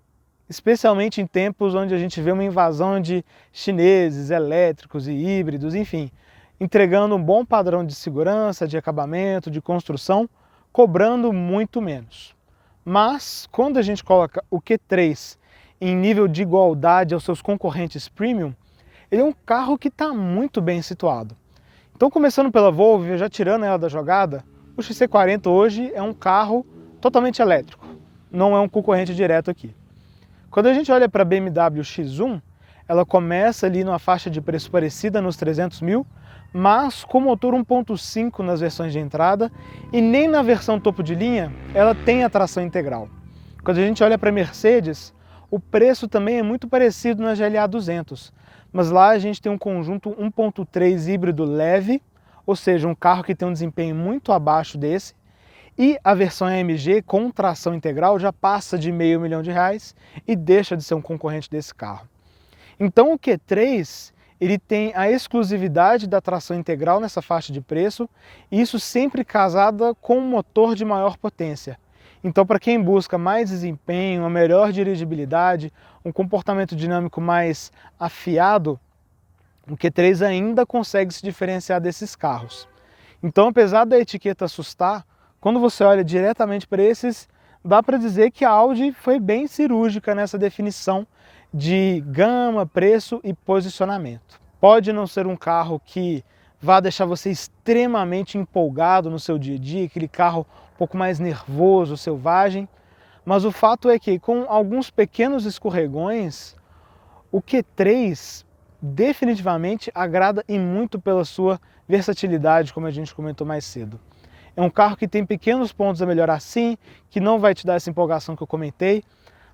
Especialmente em tempos onde a gente vê uma invasão de chineses, elétricos e híbridos, enfim, entregando um bom padrão de segurança, de acabamento, de construção, cobrando muito menos. Mas, quando a gente coloca o Q3 em nível de igualdade aos seus concorrentes premium, ele é um carro que está muito bem situado. Então, começando pela Volvo, já tirando ela da jogada, o XC40 hoje é um carro totalmente elétrico, não é um concorrente direto aqui. Quando a gente olha para a BMW X1, ela começa ali numa faixa de preço parecida nos 300 mil, mas com motor 1.5 nas versões de entrada e nem na versão topo de linha ela tem a tração integral. Quando a gente olha para a Mercedes, o preço também é muito parecido na GLA 200, mas lá a gente tem um conjunto 1.3 híbrido leve, ou seja, um carro que tem um desempenho muito abaixo desse, e a versão AMG com tração integral já passa de R$500 mil e deixa de ser um concorrente desse carro. Então o Q3 ele tem a exclusividade da tração integral nessa faixa de preço, e isso sempre casada com um motor de maior potência. Então, para quem busca mais desempenho, uma melhor dirigibilidade, um comportamento dinâmico mais afiado, o Q3 ainda consegue se diferenciar desses carros. Então, apesar da etiqueta assustar, quando você olha diretamente para esses, dá para dizer que a Audi foi bem cirúrgica nessa definição de gama, preço e posicionamento. Pode não ser um carro que vá deixar você extremamente empolgado no seu dia a dia, aquele carro um pouco mais nervoso, selvagem, mas o fato é que com alguns pequenos escorregões, o Q3 definitivamente agrada e muito pela sua versatilidade, como a gente comentou mais cedo. É um carro que tem pequenos pontos a melhorar sim, que não vai te dar essa empolgação que eu comentei,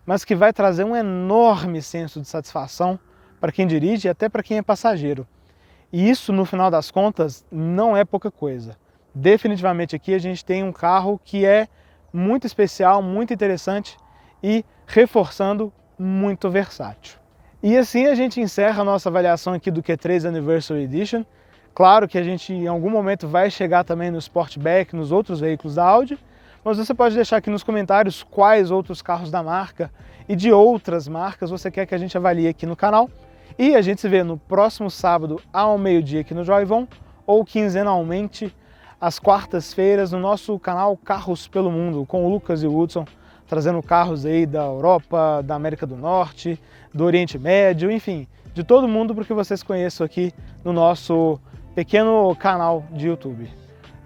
mas que vai trazer um enorme senso de satisfação para quem dirige e até para quem é passageiro. E isso, no final das contas, não é pouca coisa. Definitivamente aqui a gente tem um carro que é muito especial, muito interessante e, reforçando, muito versátil. E assim a gente encerra a nossa avaliação aqui do Q3 Anniversary Edition. Claro que a gente em algum momento vai chegar também no Sportback, nos outros veículos da Audi, mas você pode deixar aqui nos comentários quais outros carros da marca e de outras marcas você quer que a gente avalie aqui no canal. E a gente se vê no próximo sábado ao meio-dia aqui no Joyvon, ou quinzenalmente às quartas-feiras no nosso canal Carros pelo Mundo, com o Lucas e o Hudson, trazendo carros aí da Europa, da América do Norte, do Oriente Médio, enfim, de todo mundo para que vocês conheçam aqui no nosso pequeno canal de YouTube.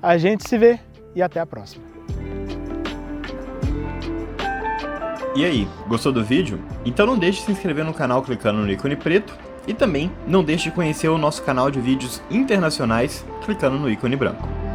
A gente se vê e até a próxima. E aí, gostou do vídeo? Então não deixe de se inscrever no canal clicando no ícone preto e também não deixe de conhecer o nosso canal de vídeos internacionais clicando no ícone branco.